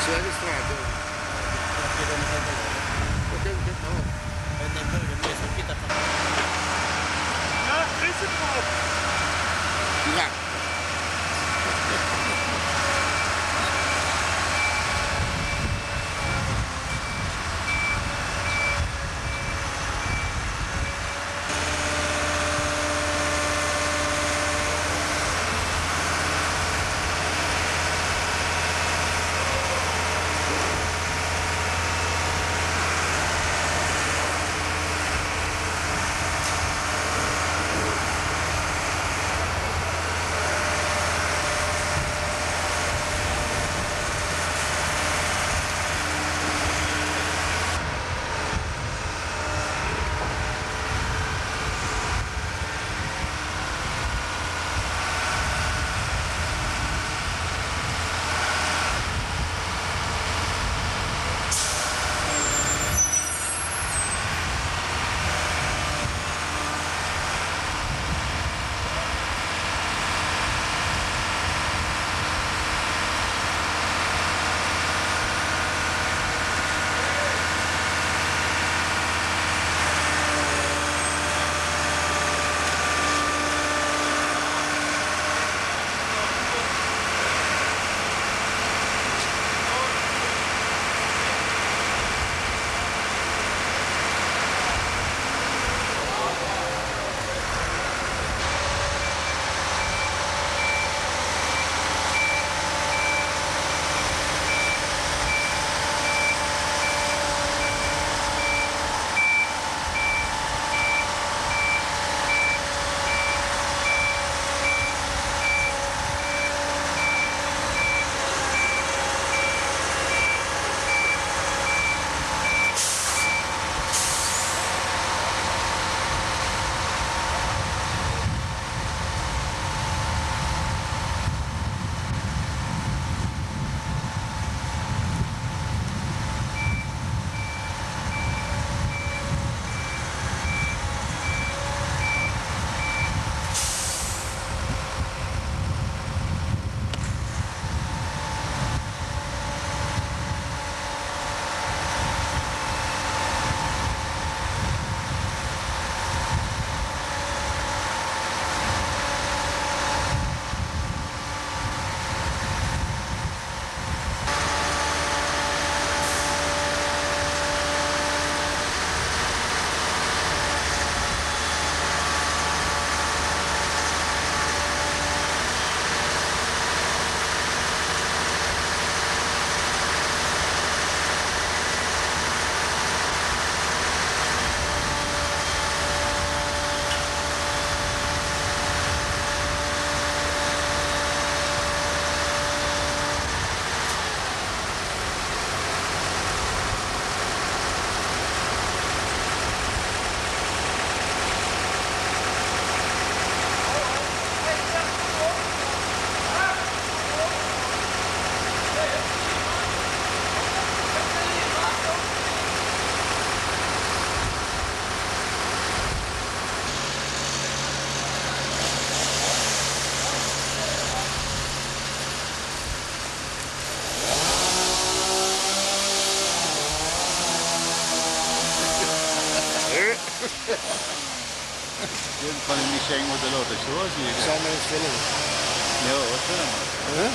S2: Zwerigestraat.
S13: En de burgemeester Pieter van...
S2: Ja, is het erop? Ja.
S13: zeggen wat de lot is hoor, zie ik.
S2: Ik zal maar eens filmen.
S13: Ja, wat filmen.
S2: Huh?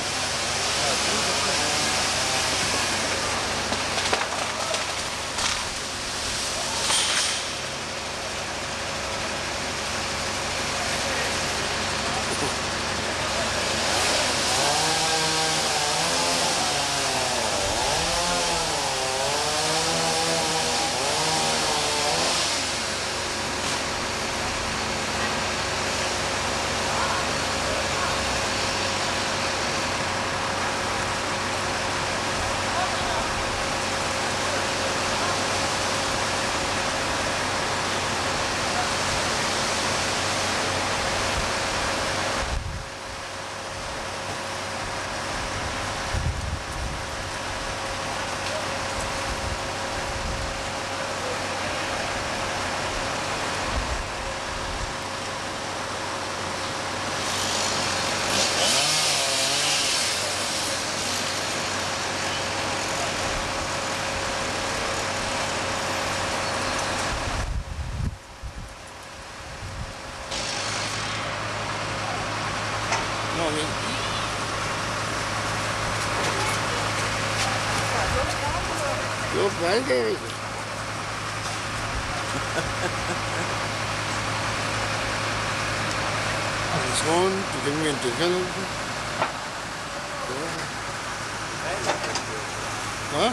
S2: Loop wijngeven. Dat is gewoon de dingen te vullen. Wat?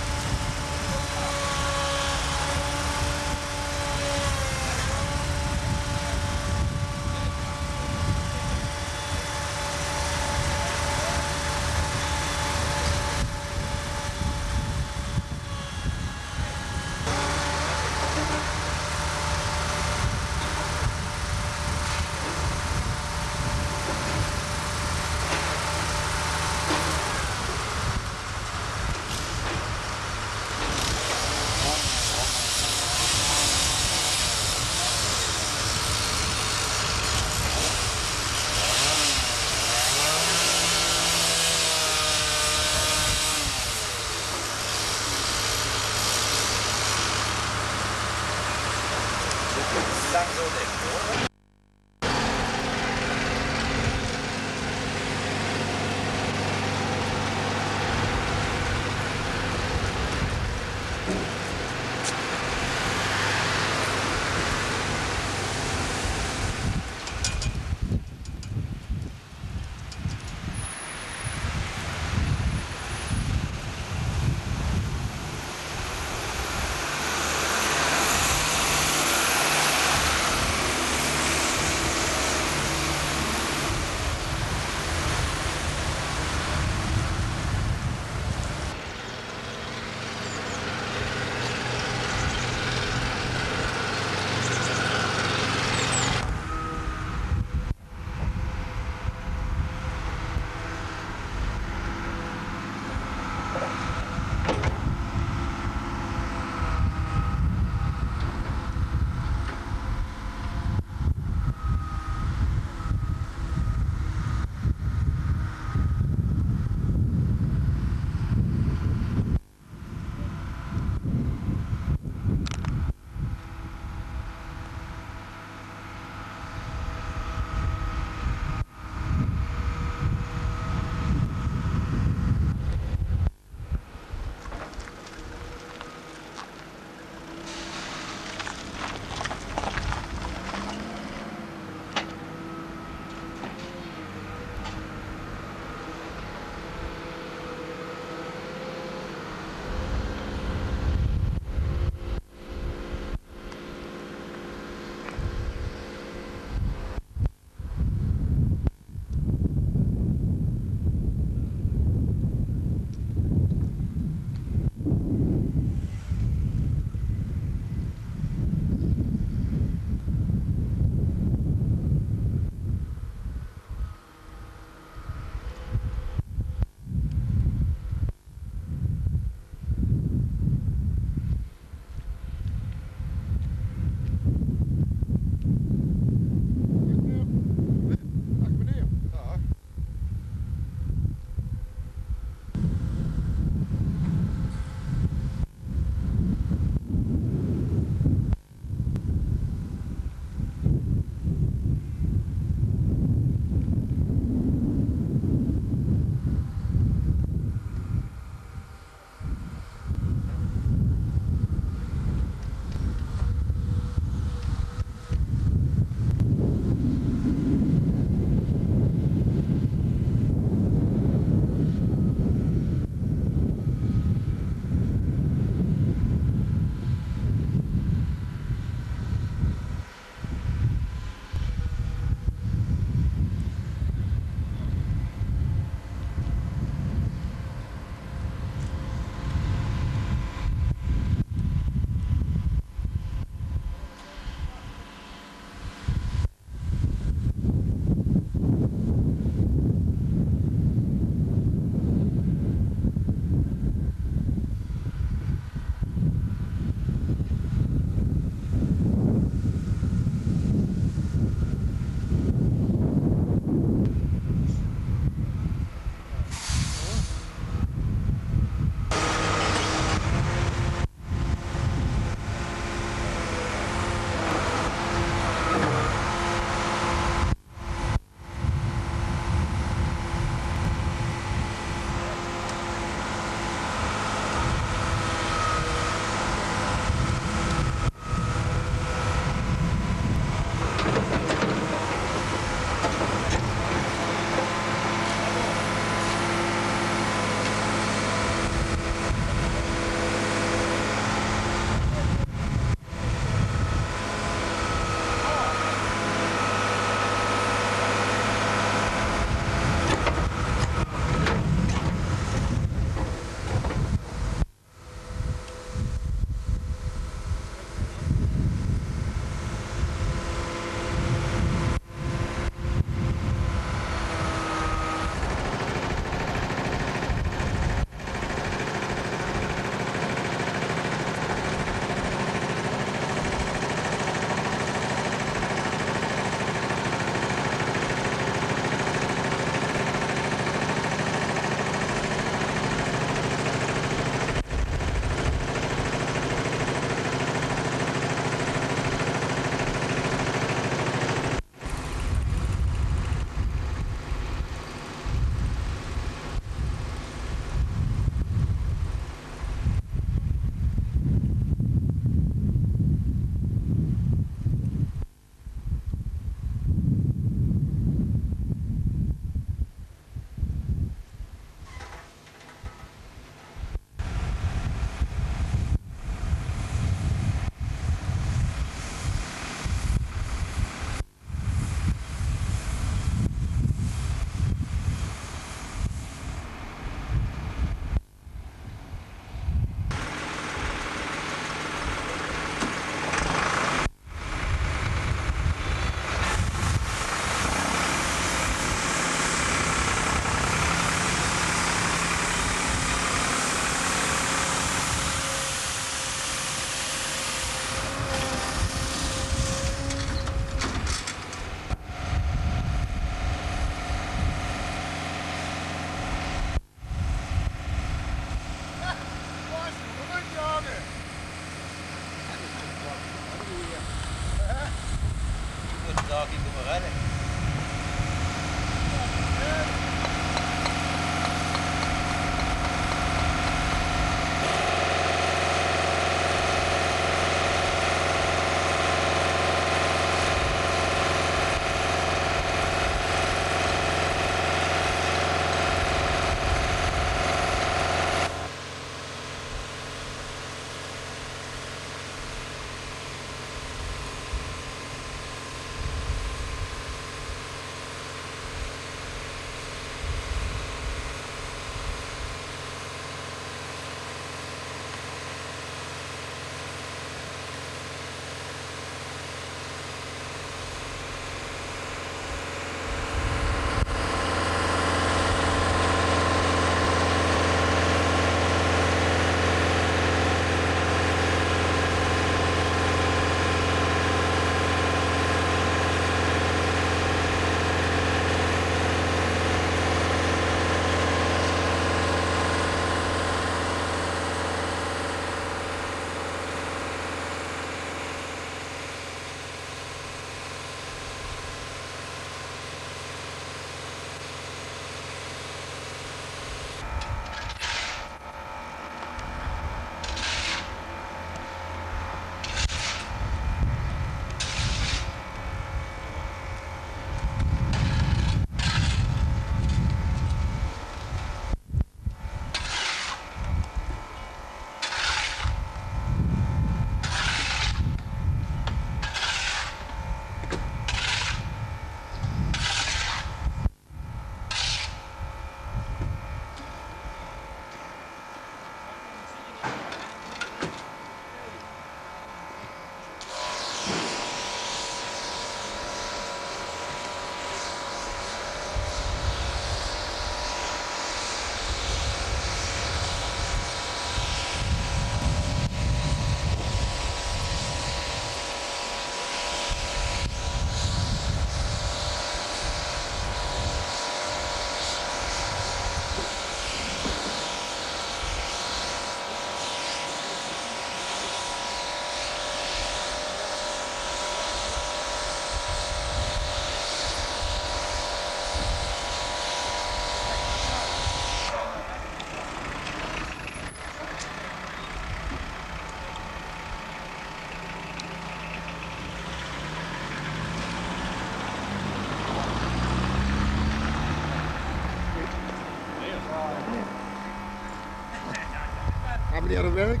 S2: meneer aan het werk?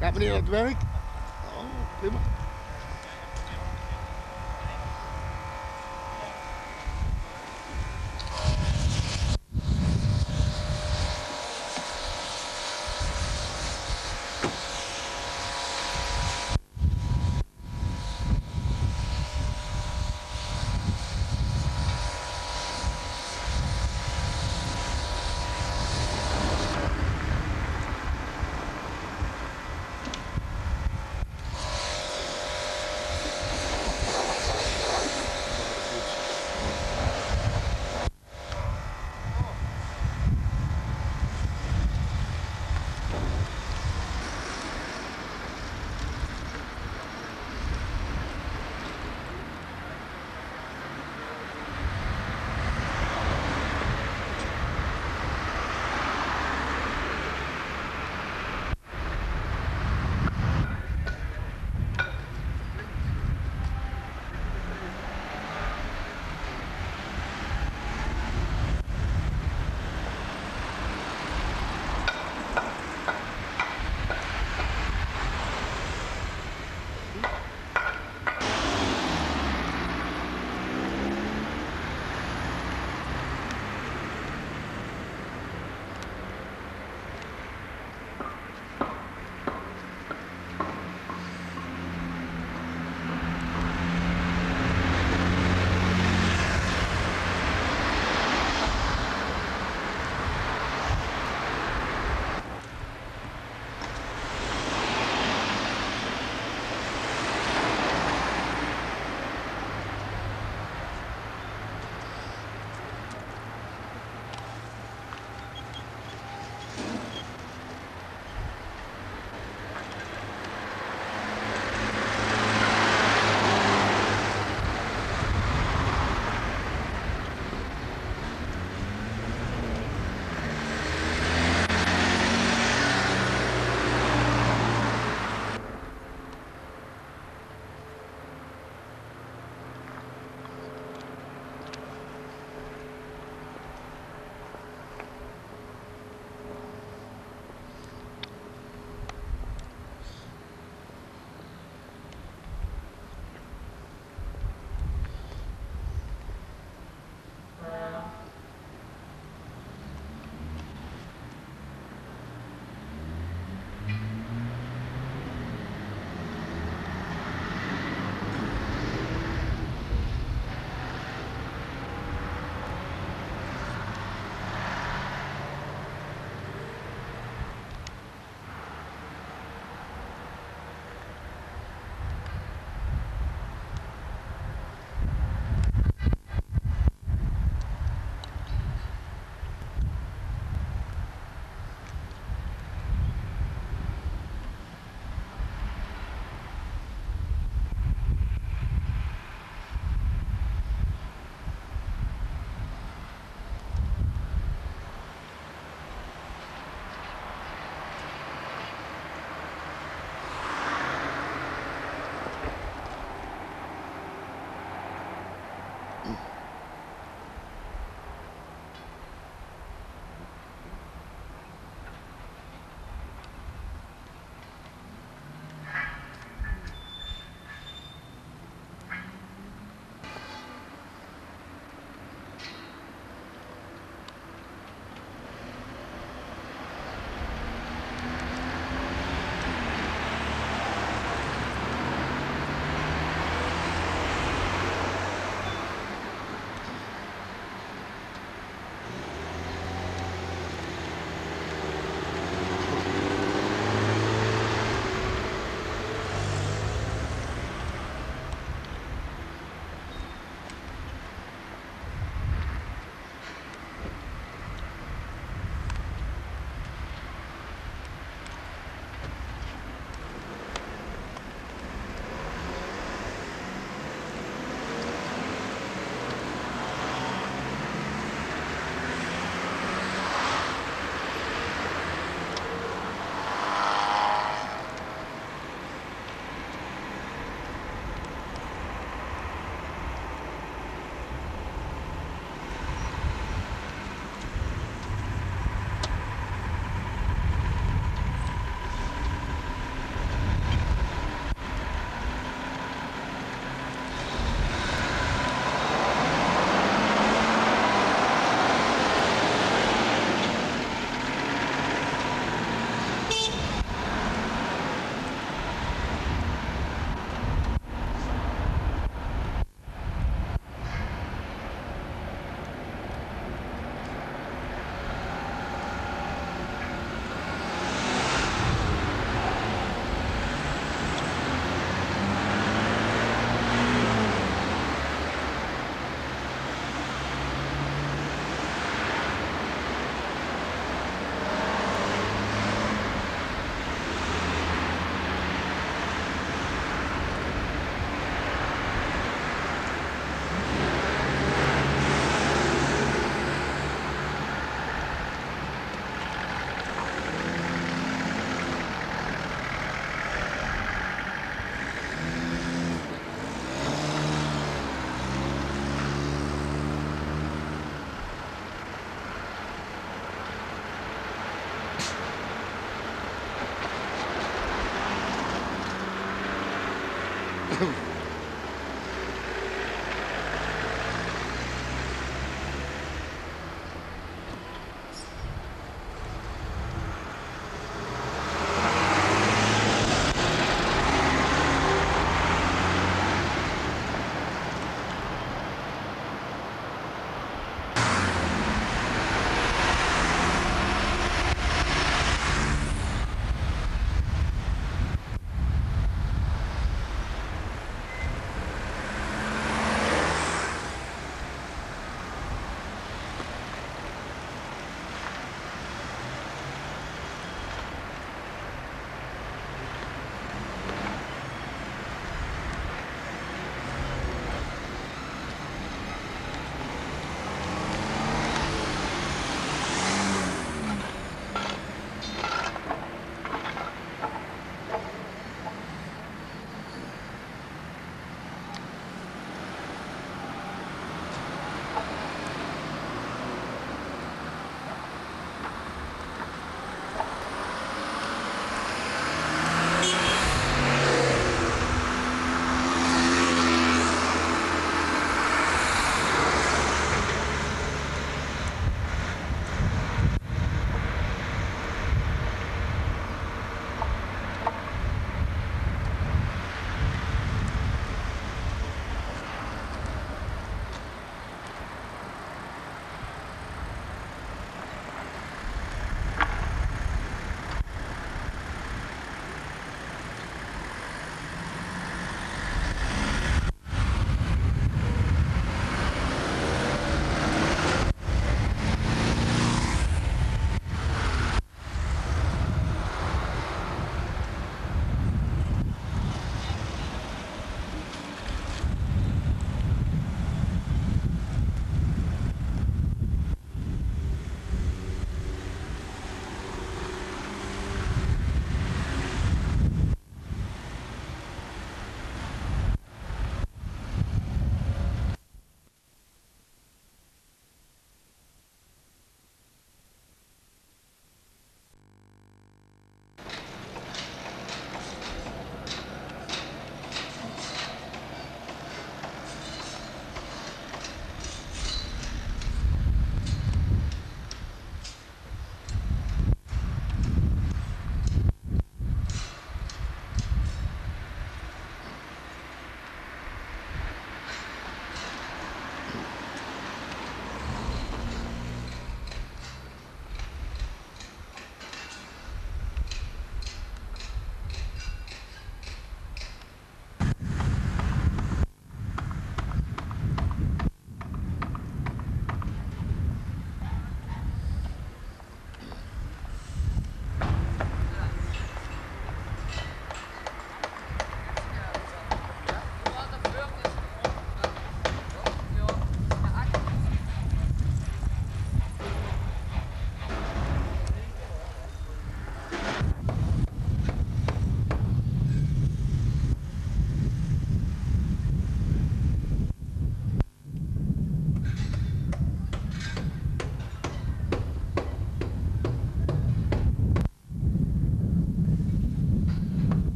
S2: Gaat meneer aan het werk? Oh, prima.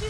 S11: Ja.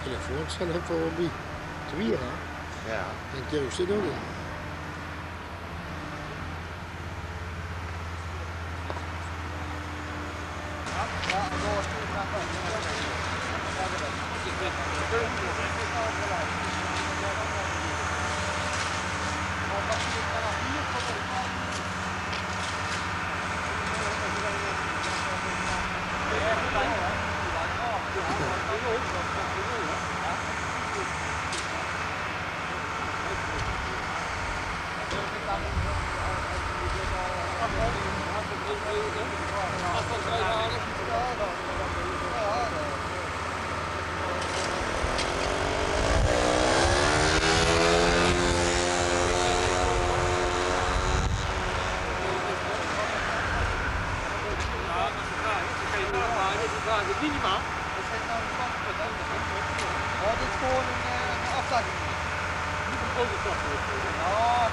S2: Telefoons zijn ook voor bij twee, hè?
S5: Ja.
S2: En Theo zit ook in.
S6: Minimaal. Dat is nou een stand. Oh, dit is gewoon een aftakking. Niet een overstap. Oh,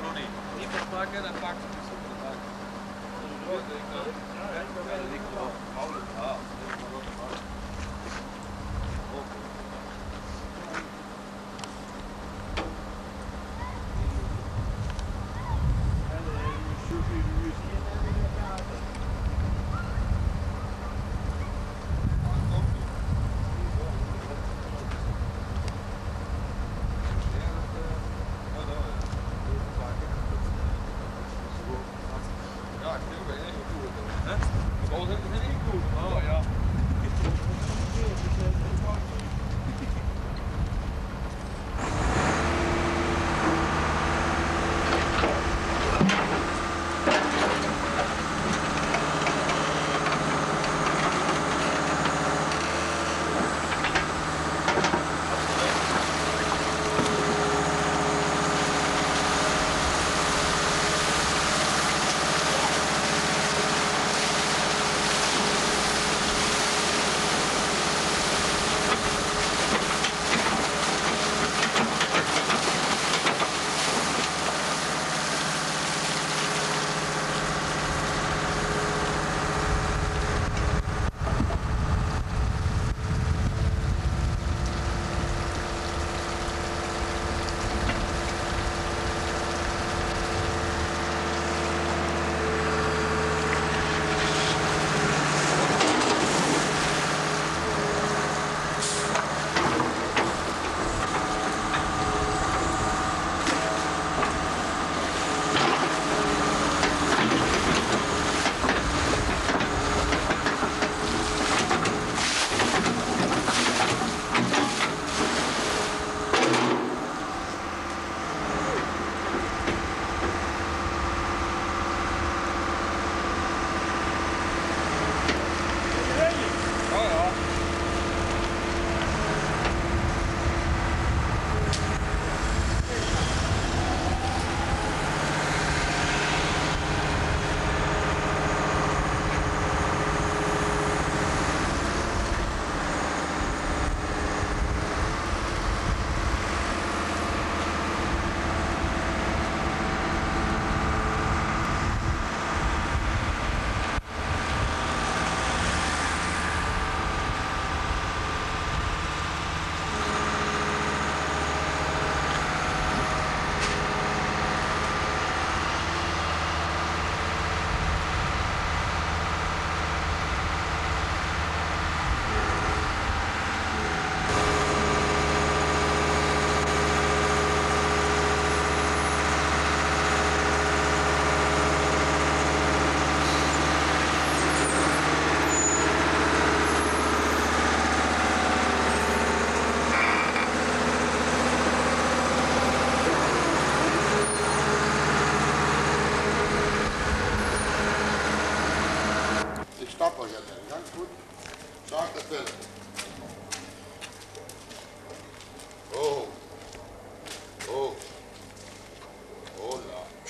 S12: Ronnie, niet pakken en pak.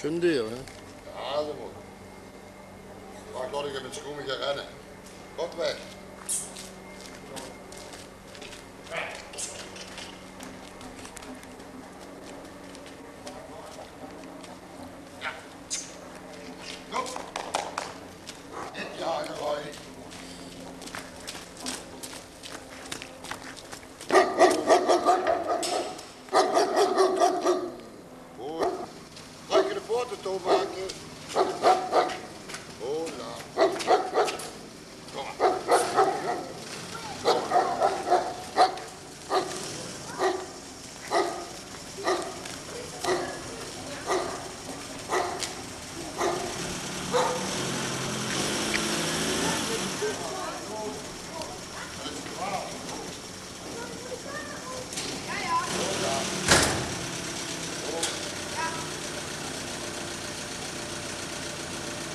S2: Schön dir, hè?
S14: Ja, dat moet. Waar kan ik met schoenen gaan rennen? Komt weg. Kom. Ja, gooi.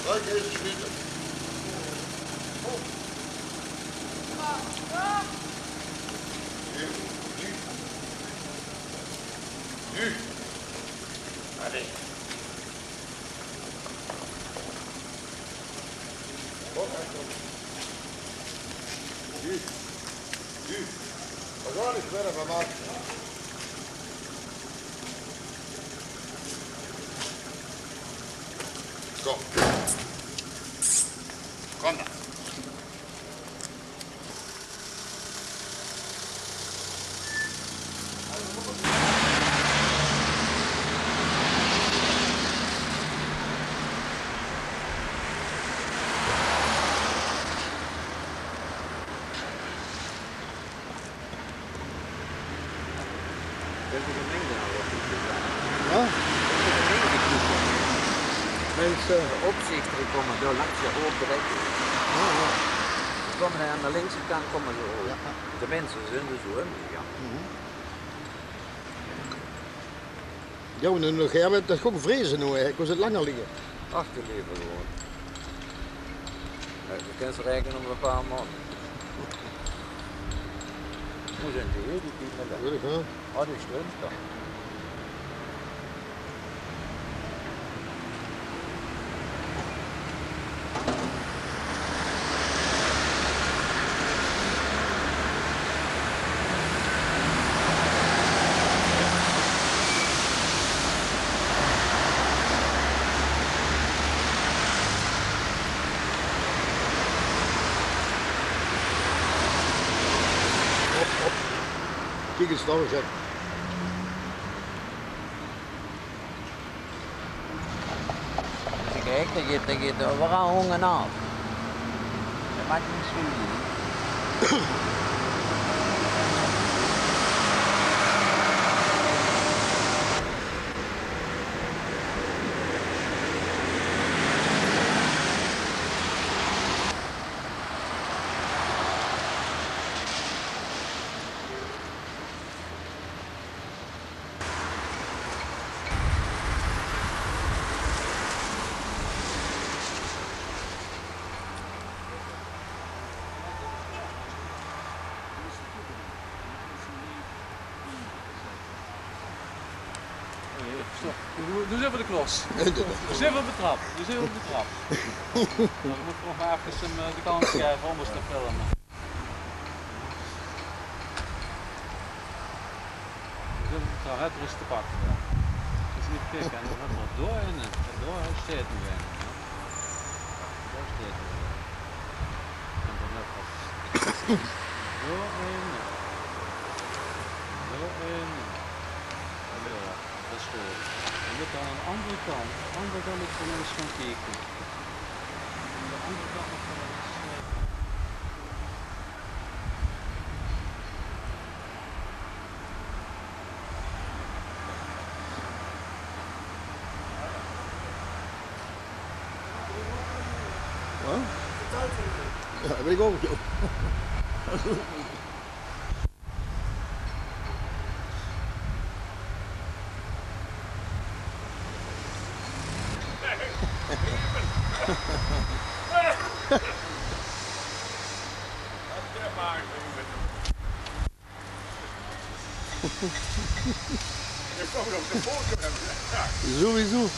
S14: Kijk eens schieten. Nu. Allee. Nu. We gaan eens verder van maken. Kom. Kom dan.
S7: Mensen.
S5: De opzichter die komen door langs je hoofd direct. Die komen aan de linkse kant komen zo. De mensen zijn er zo in gegaan.
S2: Ja, nu nog hebben, dat is gewoon vrezen nu, ik was het langer liggen.
S5: Achterleven gewoon. Je kunt ze rekenen om een paar maanden. Hoe zijn die hier, die met dat?
S2: Weet ik, hè?
S5: Oh, die steunt toch.
S2: Kijk eens daar, zeg.
S5: Als je kijkt, dan gaat het overal hongen af. Dat maakt niet zo.
S13: Doe eens even de klos. Doe eens even op de trap. Doe eens even op de trap. Dan moet ik nog maar even de kans geven om eens te filmen. Dus even op de trap, het er eens te pakken. Ja. Dus niet kijken, en dan gaat er door en door, hij steekt nu weer. Daar steekt hij weer. En dan net wat. Door en door en dat is goed. Je moet dan aan de andere kant moet je nog eens gaan kijken. Aan de andere kant moet je nog eens...
S2: Ja, dat weet ik ook, joh. Sowieso.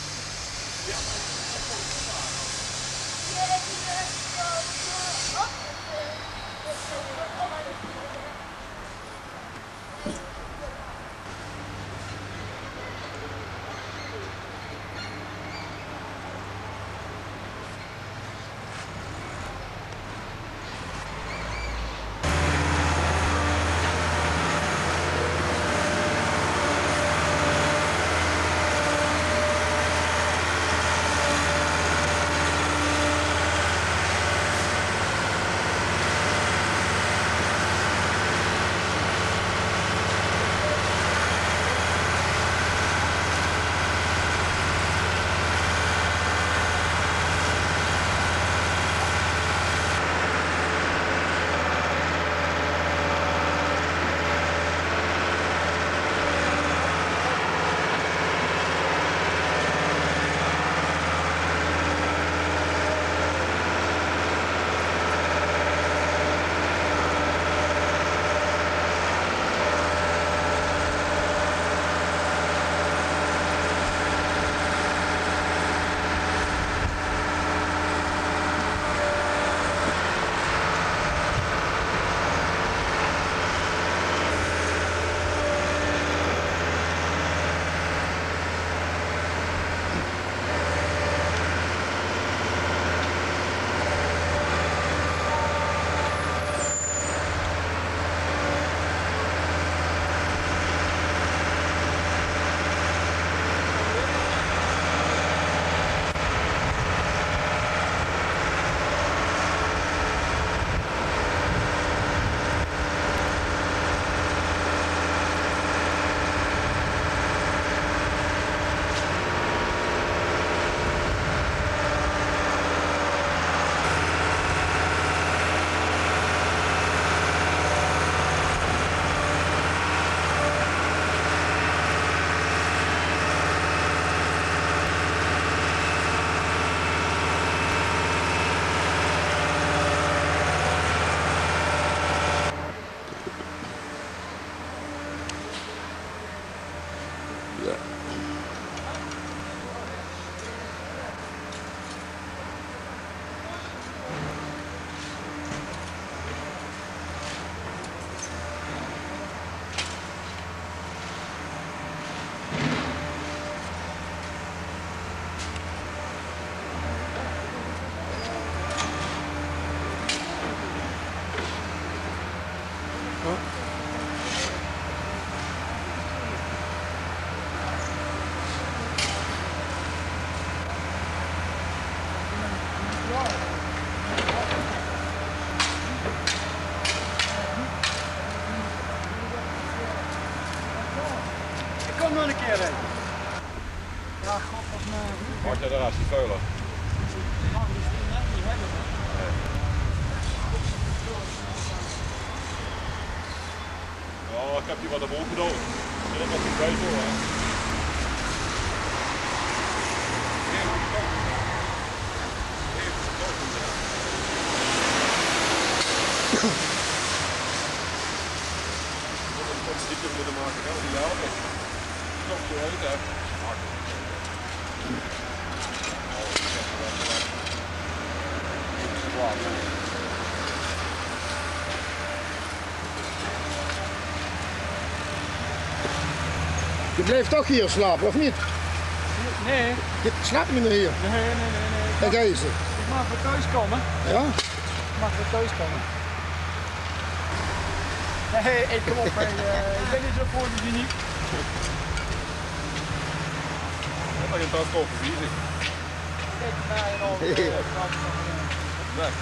S4: kom nog een keer in. Ja, god, was mij.
S12: Wacht je eruit, die vuiler. Ja, ik heb die wat omhoog gedaan. Ik heb nog geen kwijt hoor. Dieper moeten maken, hè? Die helpen. Nog zo uit, hè?
S2: Je blijft toch hier slapen, of niet?
S4: Nee.
S2: Je slaapt niet meer hier?
S4: Nee.
S2: Kijk eens.
S4: Ik mag weer thuis komen.
S2: Ja?
S4: Ik mag weer thuis komen. Nee, ik kom op. Ik ben niet zo fotogeniek.
S12: Wat heb je dat kopen, vieze?
S4: Kijk naar je al.
S12: Weg.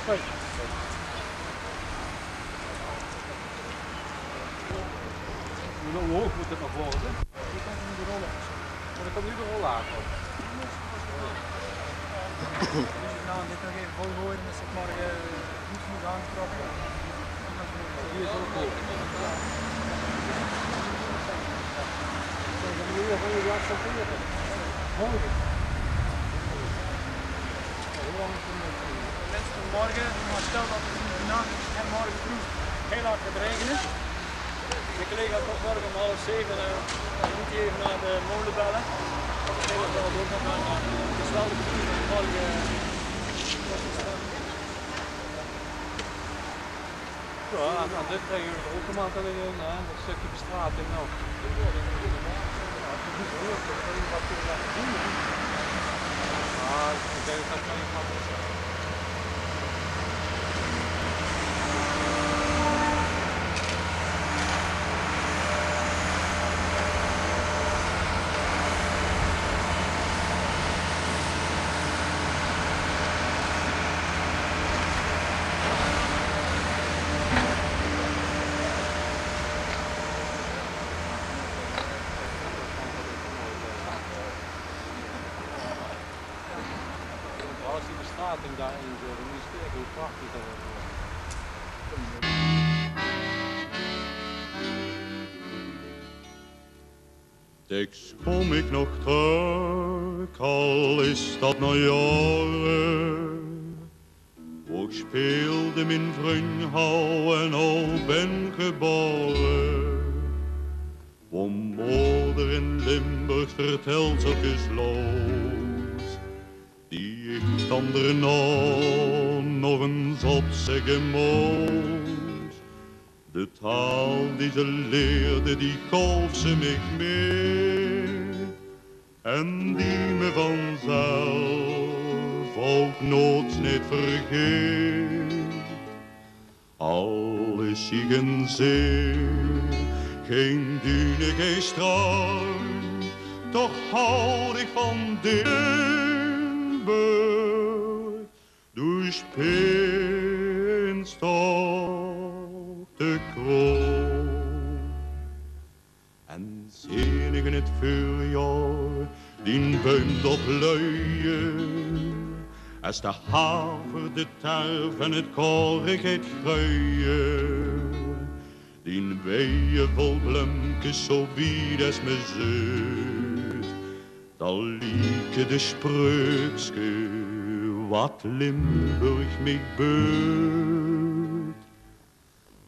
S4: Hoi. Hoe hoog moet het nog worden? Die kan niet de rollen. Maar dan komt nu de rol aan. Nou, dit nog even vol gooien, dan is het morgen niet genoeg aangetrokken. Hier is ook hoog. Dan moet je gewoon je accepteren. Morgen. Hoe lang is het? Morgen, maar stel dat het vandaag en morgen vroeg heel hard gaat regenen. Mijn collega komt morgen om 6:30 en dan moet hij even naar de molen bellen. Ik denk dat we dat ook nog gaan. Het is wel de bedoeling dat morgen. Ja, aan dit krijgen we ook een maand liggen, dat stukje bestrating nog. Ja, ik denk dat dat niet makkelijk is. Als die bestrating daarin zit, dan moet je kijken hoe prachtig dat wordt.
S9: Steeds kom ik nog terug, al is dat na jaren. Wo ik speelde mijn vriendhou en al ben geboren. Wo moeder in Limburg vertelt zulke sloos. Die ik anderen nog eens opzeggen moest. De taal die ze leerde, die gaf ze mij mee. En die me vanzelf ook nooit niet vergeet. Al is ik een zee, geen dune, geen strand, toch houd ik van Limburg. Du spinnst toch de kroon. En zinnig in het voorjaar, die beumt op luien. Als de haver, de tarwe en het kork het gruien. Die weeën vol bloemkes zo wie des me zeut. Dan lieke de spreukske wat Limburg mij beurt.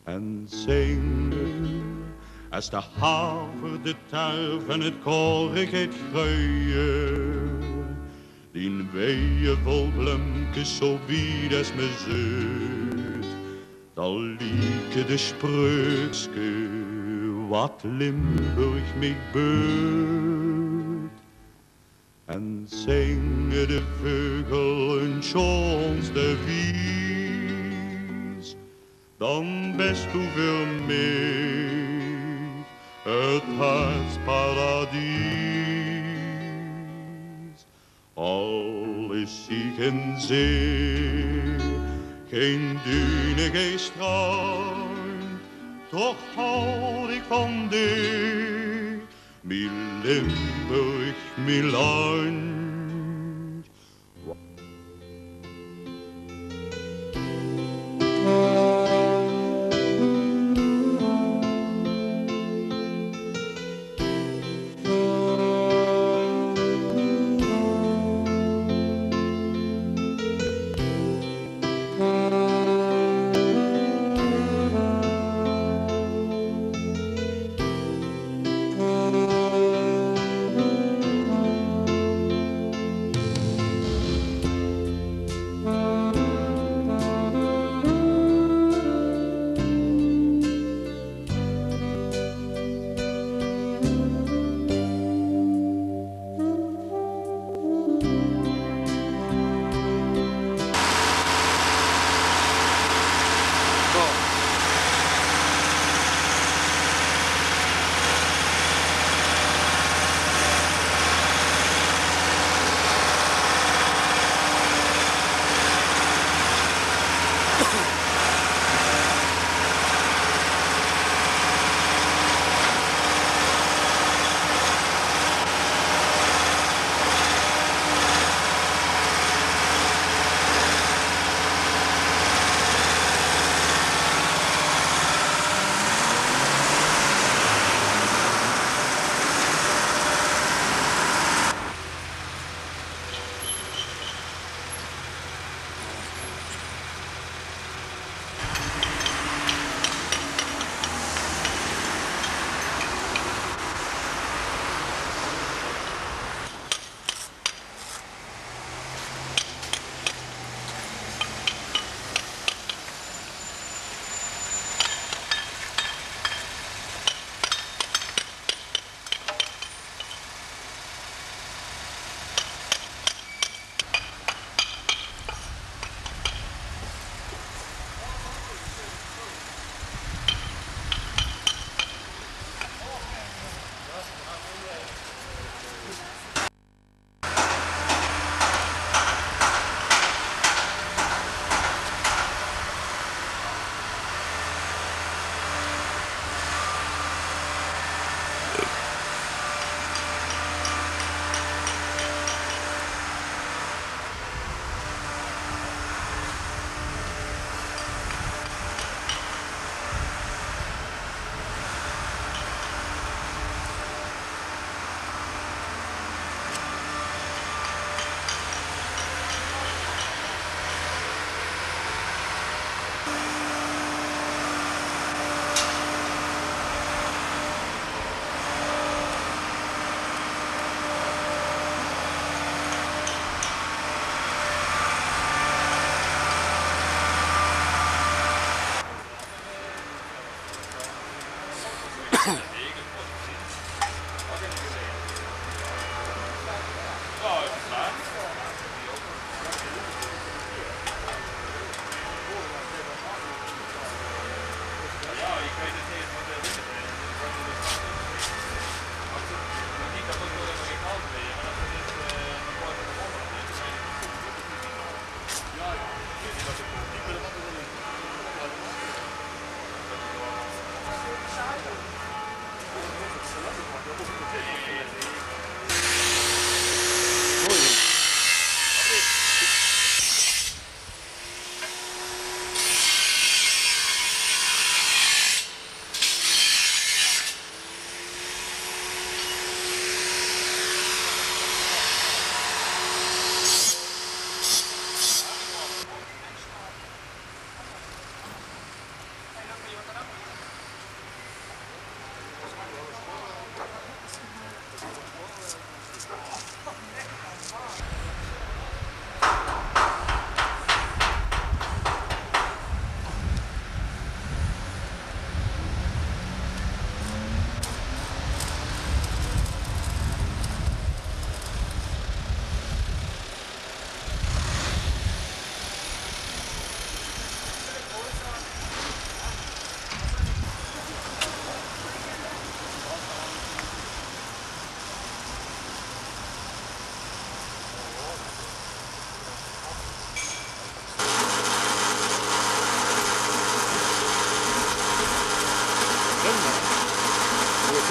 S9: En zingen, als de haver, de tarwe en het kork het gruien. Die weeën vol bloemkes zo wie des me zeut. Dan lieke de spreukske wat Limburg mij beurt. En zingen de vögeln soms de wies. Dan best u voor mij het hartsparadies. Al is zich in zee, geen dune, geen strand, toch houd ik van die, mijn Limburg, mijn land.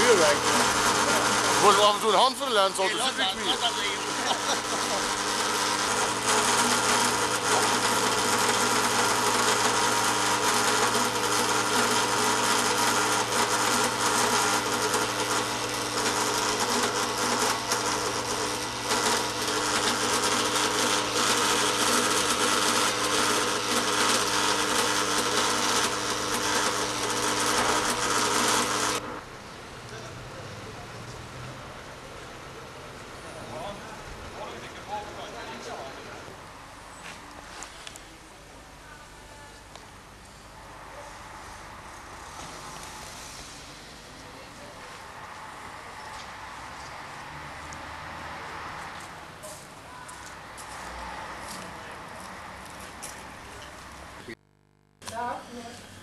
S2: muur weg. Wordt af en toe een hand voor de lens, altijd zit ik weer.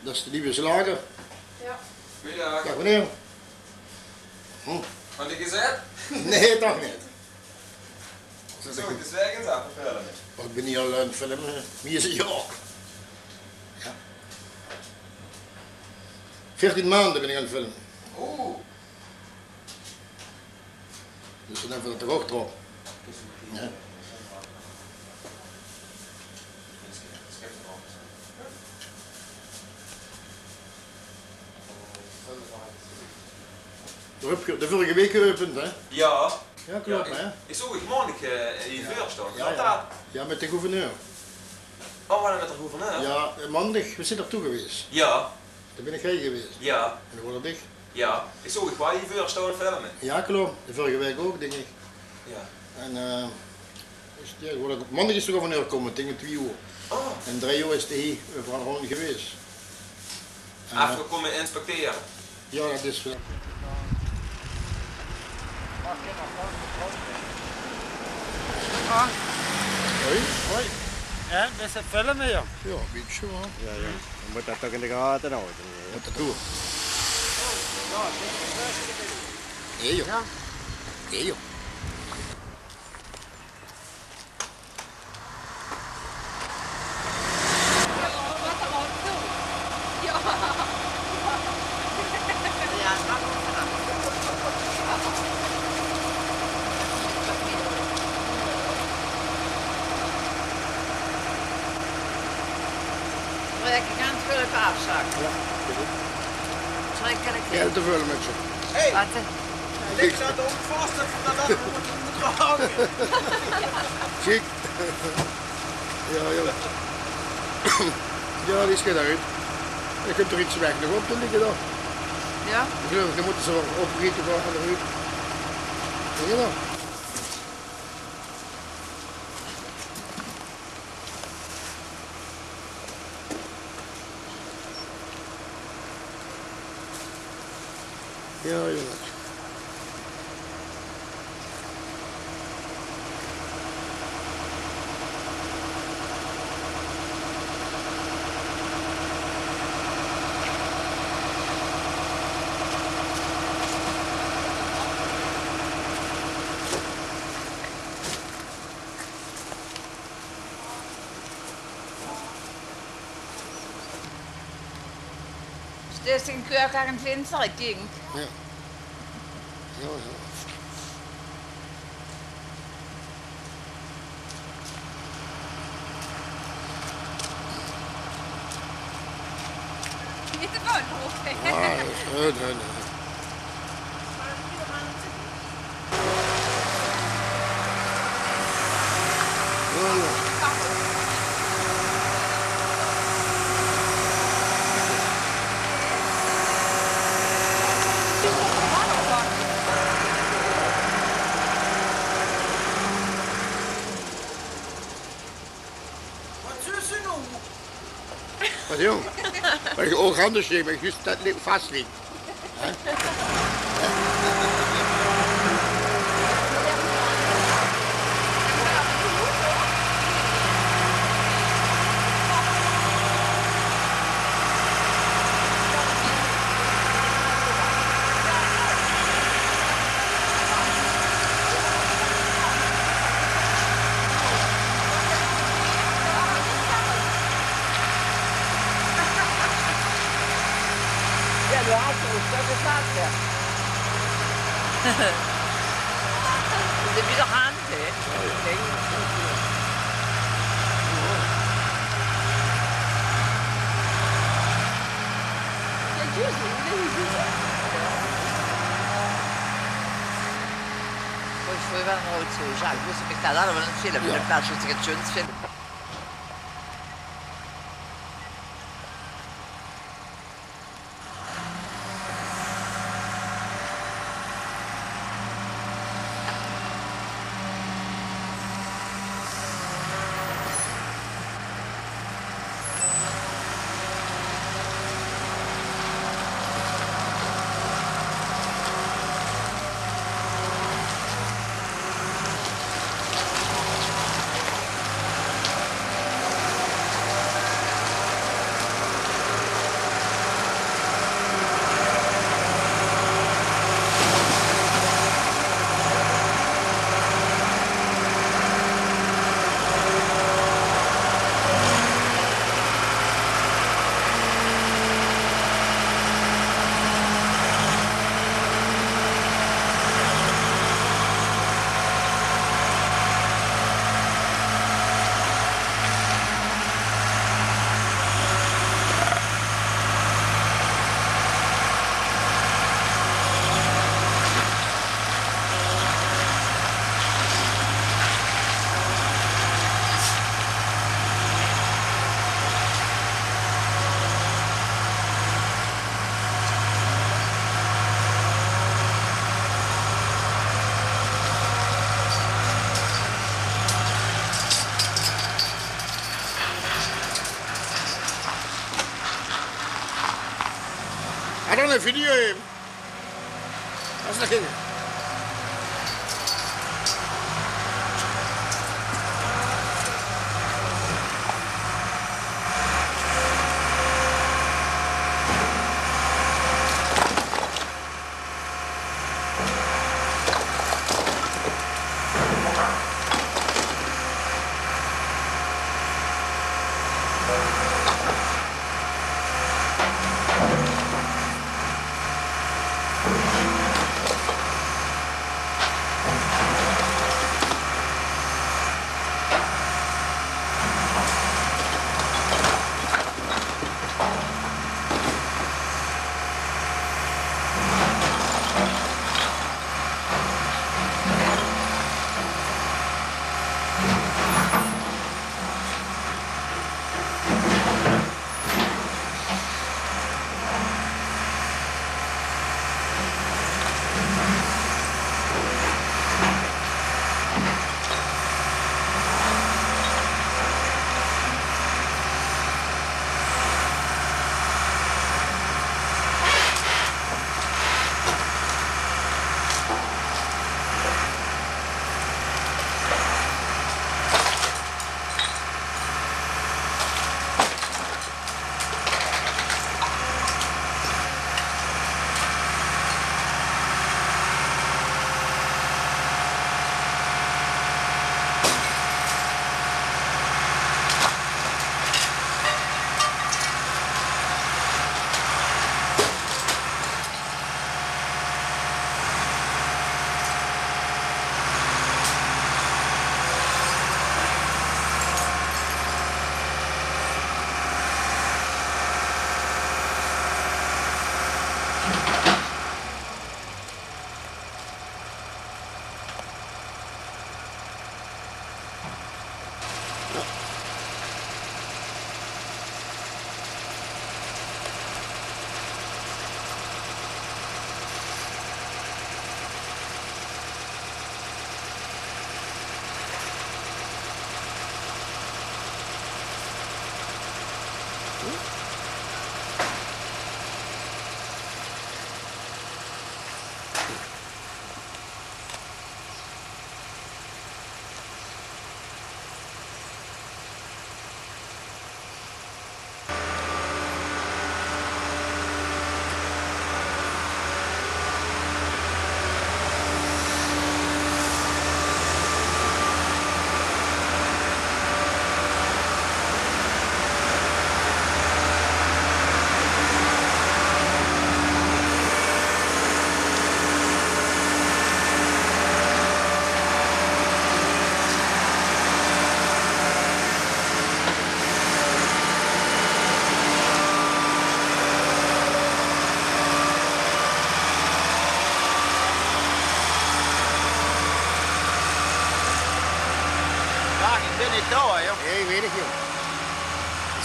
S2: Dat is de nieuwe slager.
S8: Ja.
S12: Goeiedag.
S2: Dag meneer.
S12: Had ik gezegd?
S2: Nee, toch niet.
S12: Zo, het is weg en zo filmen.
S2: Ik ben niet al aan het filmen. Wie is het? Ja. 14 maanden ben ik aan het filmen.
S12: Oeh.
S2: Dus dan hebben we het toch ook erop. Ja. De vorige week geopend, hè?
S12: Ja.
S2: Ja, klopt,
S12: ja,
S2: hè?
S12: Ik zag het maandag in die deur staan.
S2: Ja. Ja, met de gouverneur.
S12: Oh, we met de gouverneur?
S2: Ja, maandag, we zijn er toe geweest.
S12: Ja.
S2: Daar ben ik heen geweest.
S12: Ja.
S2: En dan wordt het dicht.
S12: Ja. Ik zag het waar die deur staan filmen.
S2: Ja, klopt. De vorige week ook, denk ik.
S12: Ja.
S2: En maandag is de gouverneur gekomen, tegen 2 uur.
S12: Oh.
S2: En 3 uur is hij hier rond geweest.
S12: Even komen inspecteren.
S2: Ja, dat is wel. Hoi.
S7: Hoi. Ja, we zijn filmen, ja.
S2: Ja, een beetje wel.
S7: Ja, ja. Dan moet dat toch in de gaten houden.
S2: Moet dat doen. Nee, joh. Nee, joh.
S8: Ik ga het vullen afzakken.
S2: Ja,
S8: kan ik
S2: ja, te vullen met je.
S6: Hé,
S8: wat?
S6: ik zat ook vast dat we moeten houden.
S2: Chic. Ja, ja. Ja, die schiet eruit. Je kunt er iets weg nog op te liggen dan.
S8: Ja?
S2: Ik geloof, dan moeten ze wel opgieten van eruit. Zie je dat? Ja, jongens.
S8: Dus is een keur aan het venster, ik denk.
S2: Ja. Ja, ja.
S8: Niet te veel hoog.
S2: Ja, nee. Ja, ja. Wat jong? Maar je oog anders zien, maar juist dat vast ligt.
S8: Ja, de auto, dat is dat, ja.
S15: Det blir doch Hand, Poi foi var nooit zo. Ja, ik moest me daar wel een film. In plaats van het schönes film.
S2: I don't know if you video him. That's the thing.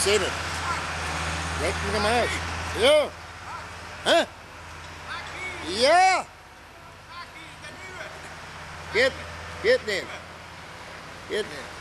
S2: seen it. Leck me am Arsch. Ja. Hä? Ja. Geht nicht. Geht nicht.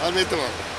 S2: Al meter man.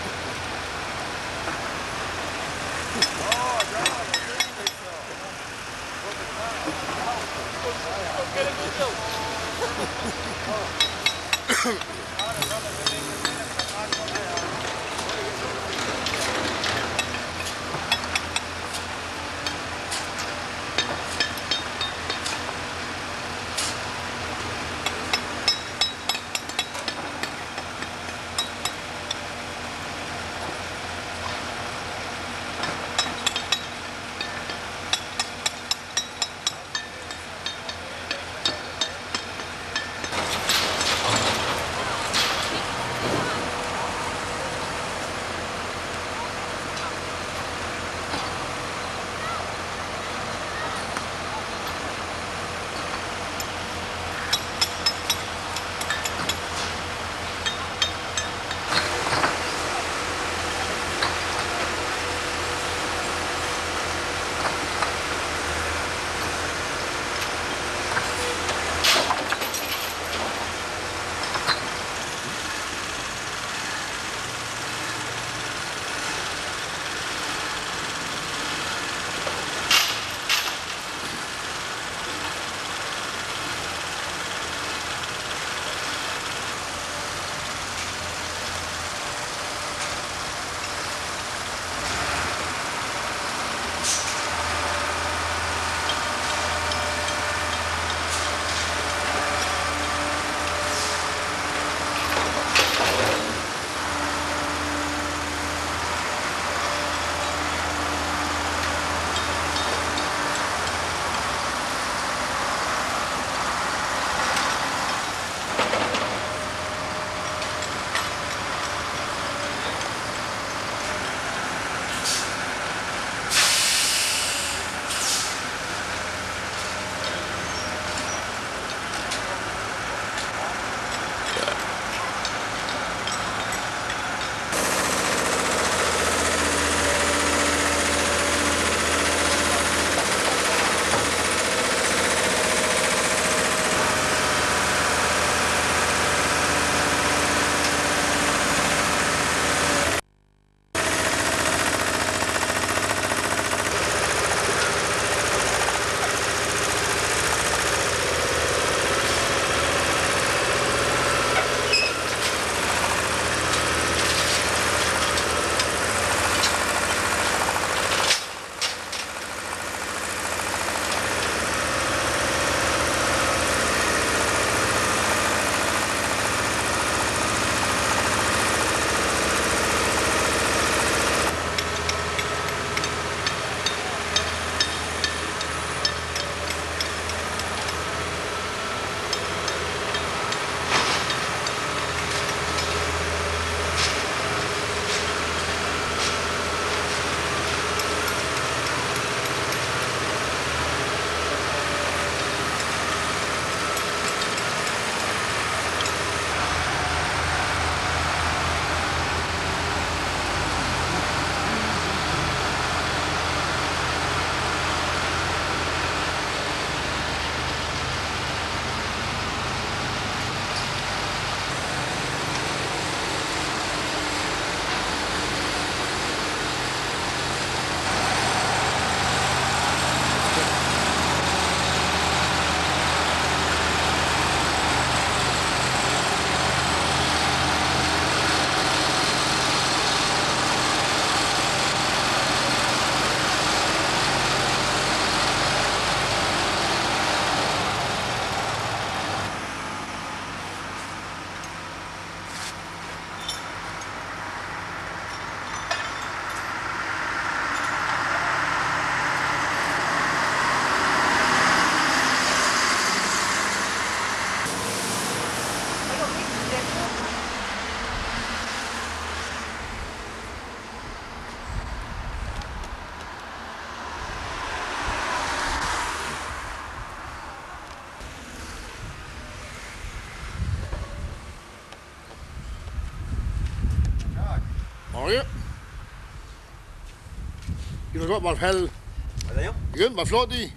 S2: Die was ook maar hel.
S16: Wat dan, joh?
S2: Ja, maar vlot die.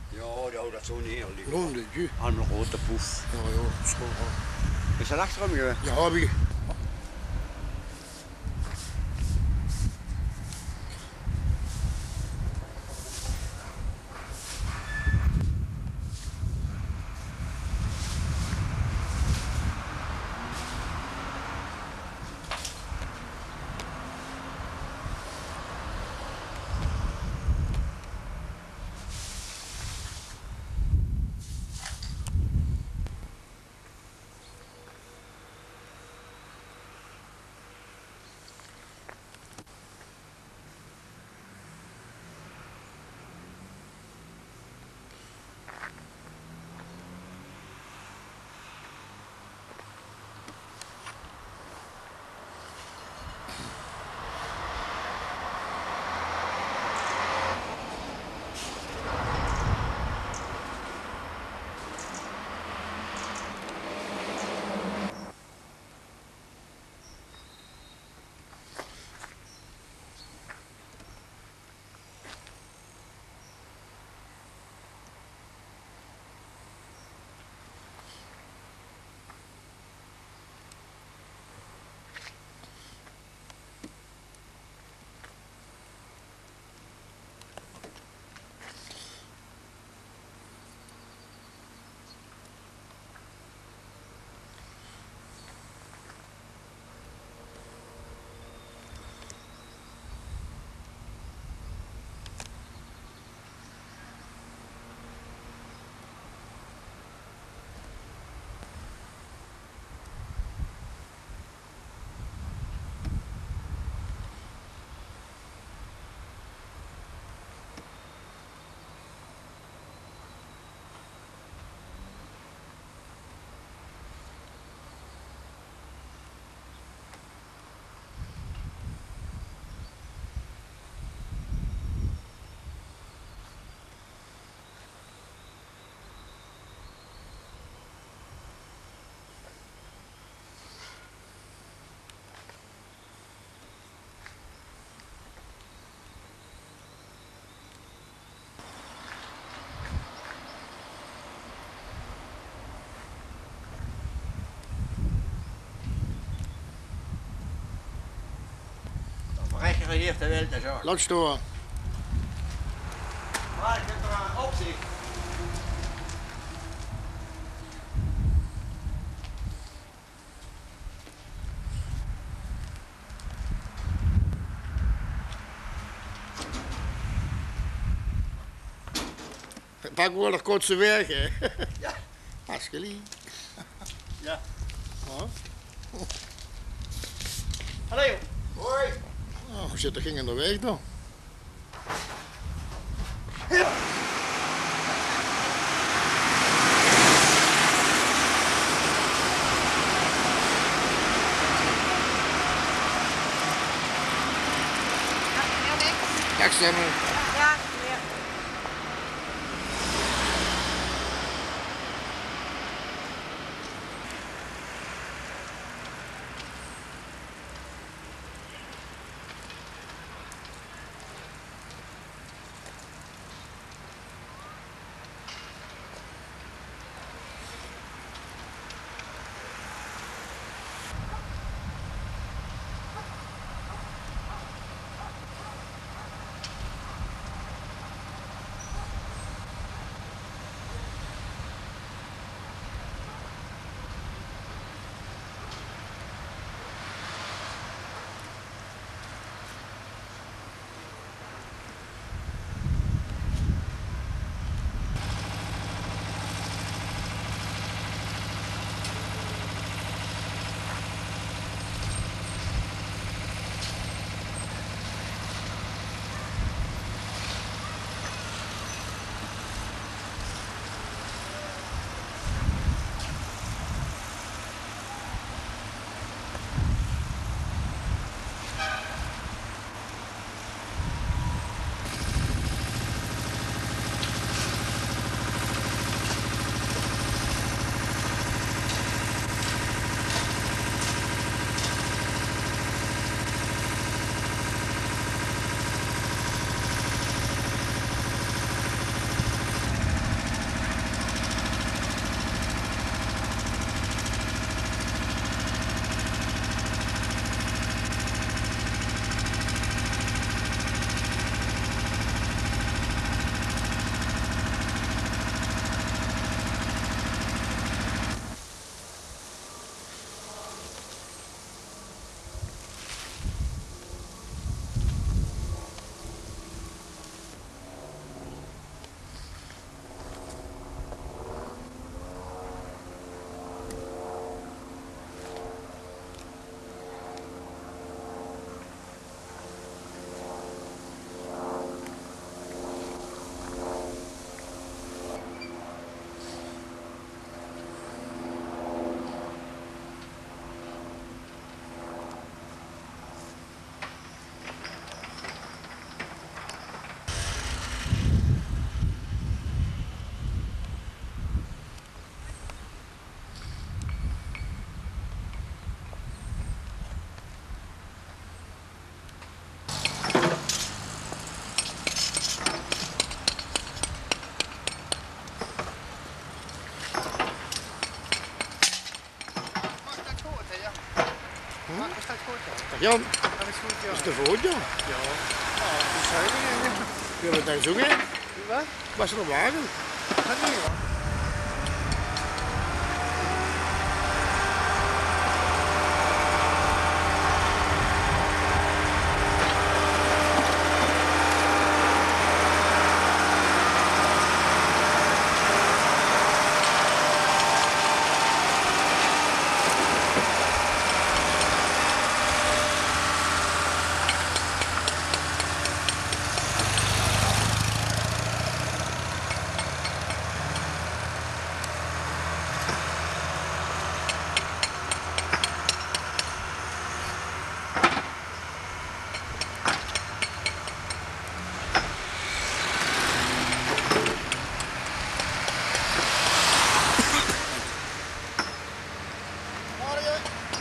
S16: Ja, dat zo niet heel lief.
S2: Rond dit, ja.
S16: Aan een grote poef.
S2: Ja, ja, dat is gewoon.
S16: Is dat achterom geweest?
S2: Ja, heb ik.
S16: Rechter hier ter wereld, dat is ook.
S2: Laat staan.
S16: Maar ik heb er een opzicht.
S2: Pak wel een kortste weg, hè?
S16: Ja.
S2: Hartstikke.
S16: Ja.
S2: Oh.
S16: Hallo. Hoi.
S2: Oh, shit, dat ging in de weg dan. Kijk, stemmen.
S8: Ja, ja.
S2: Jan.
S4: Dat is goed, ja.
S2: Is het goed, Jan?
S4: Ja. Dat is zuinig, hè.
S2: Je hebt het daar zoeken.
S4: Wat?
S2: Was er op wagen?
S4: Dat niet, hoor.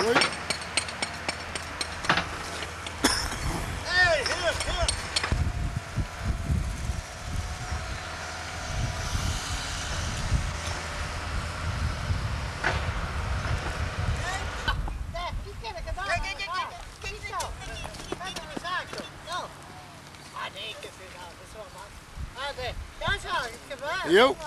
S2: Hoi.
S16: Hey, hier, hier.
S8: Die ken ik het al. Kijk zo. Kijk naar de zaak zo. Zo. Ah nee, ik heb het al. Dat is wel wat. Ah nee. Ja zo, ik heb wel.
S2: Jo.
S8: Oké.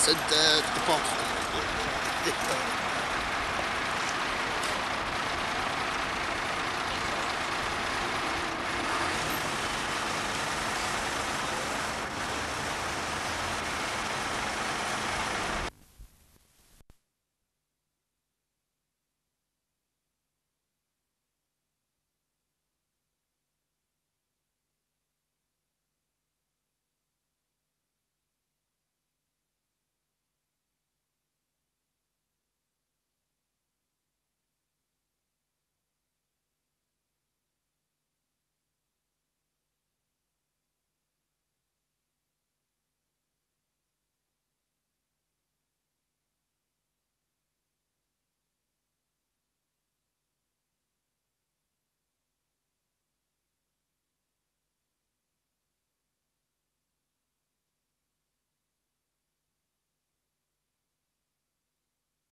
S2: cent kapot.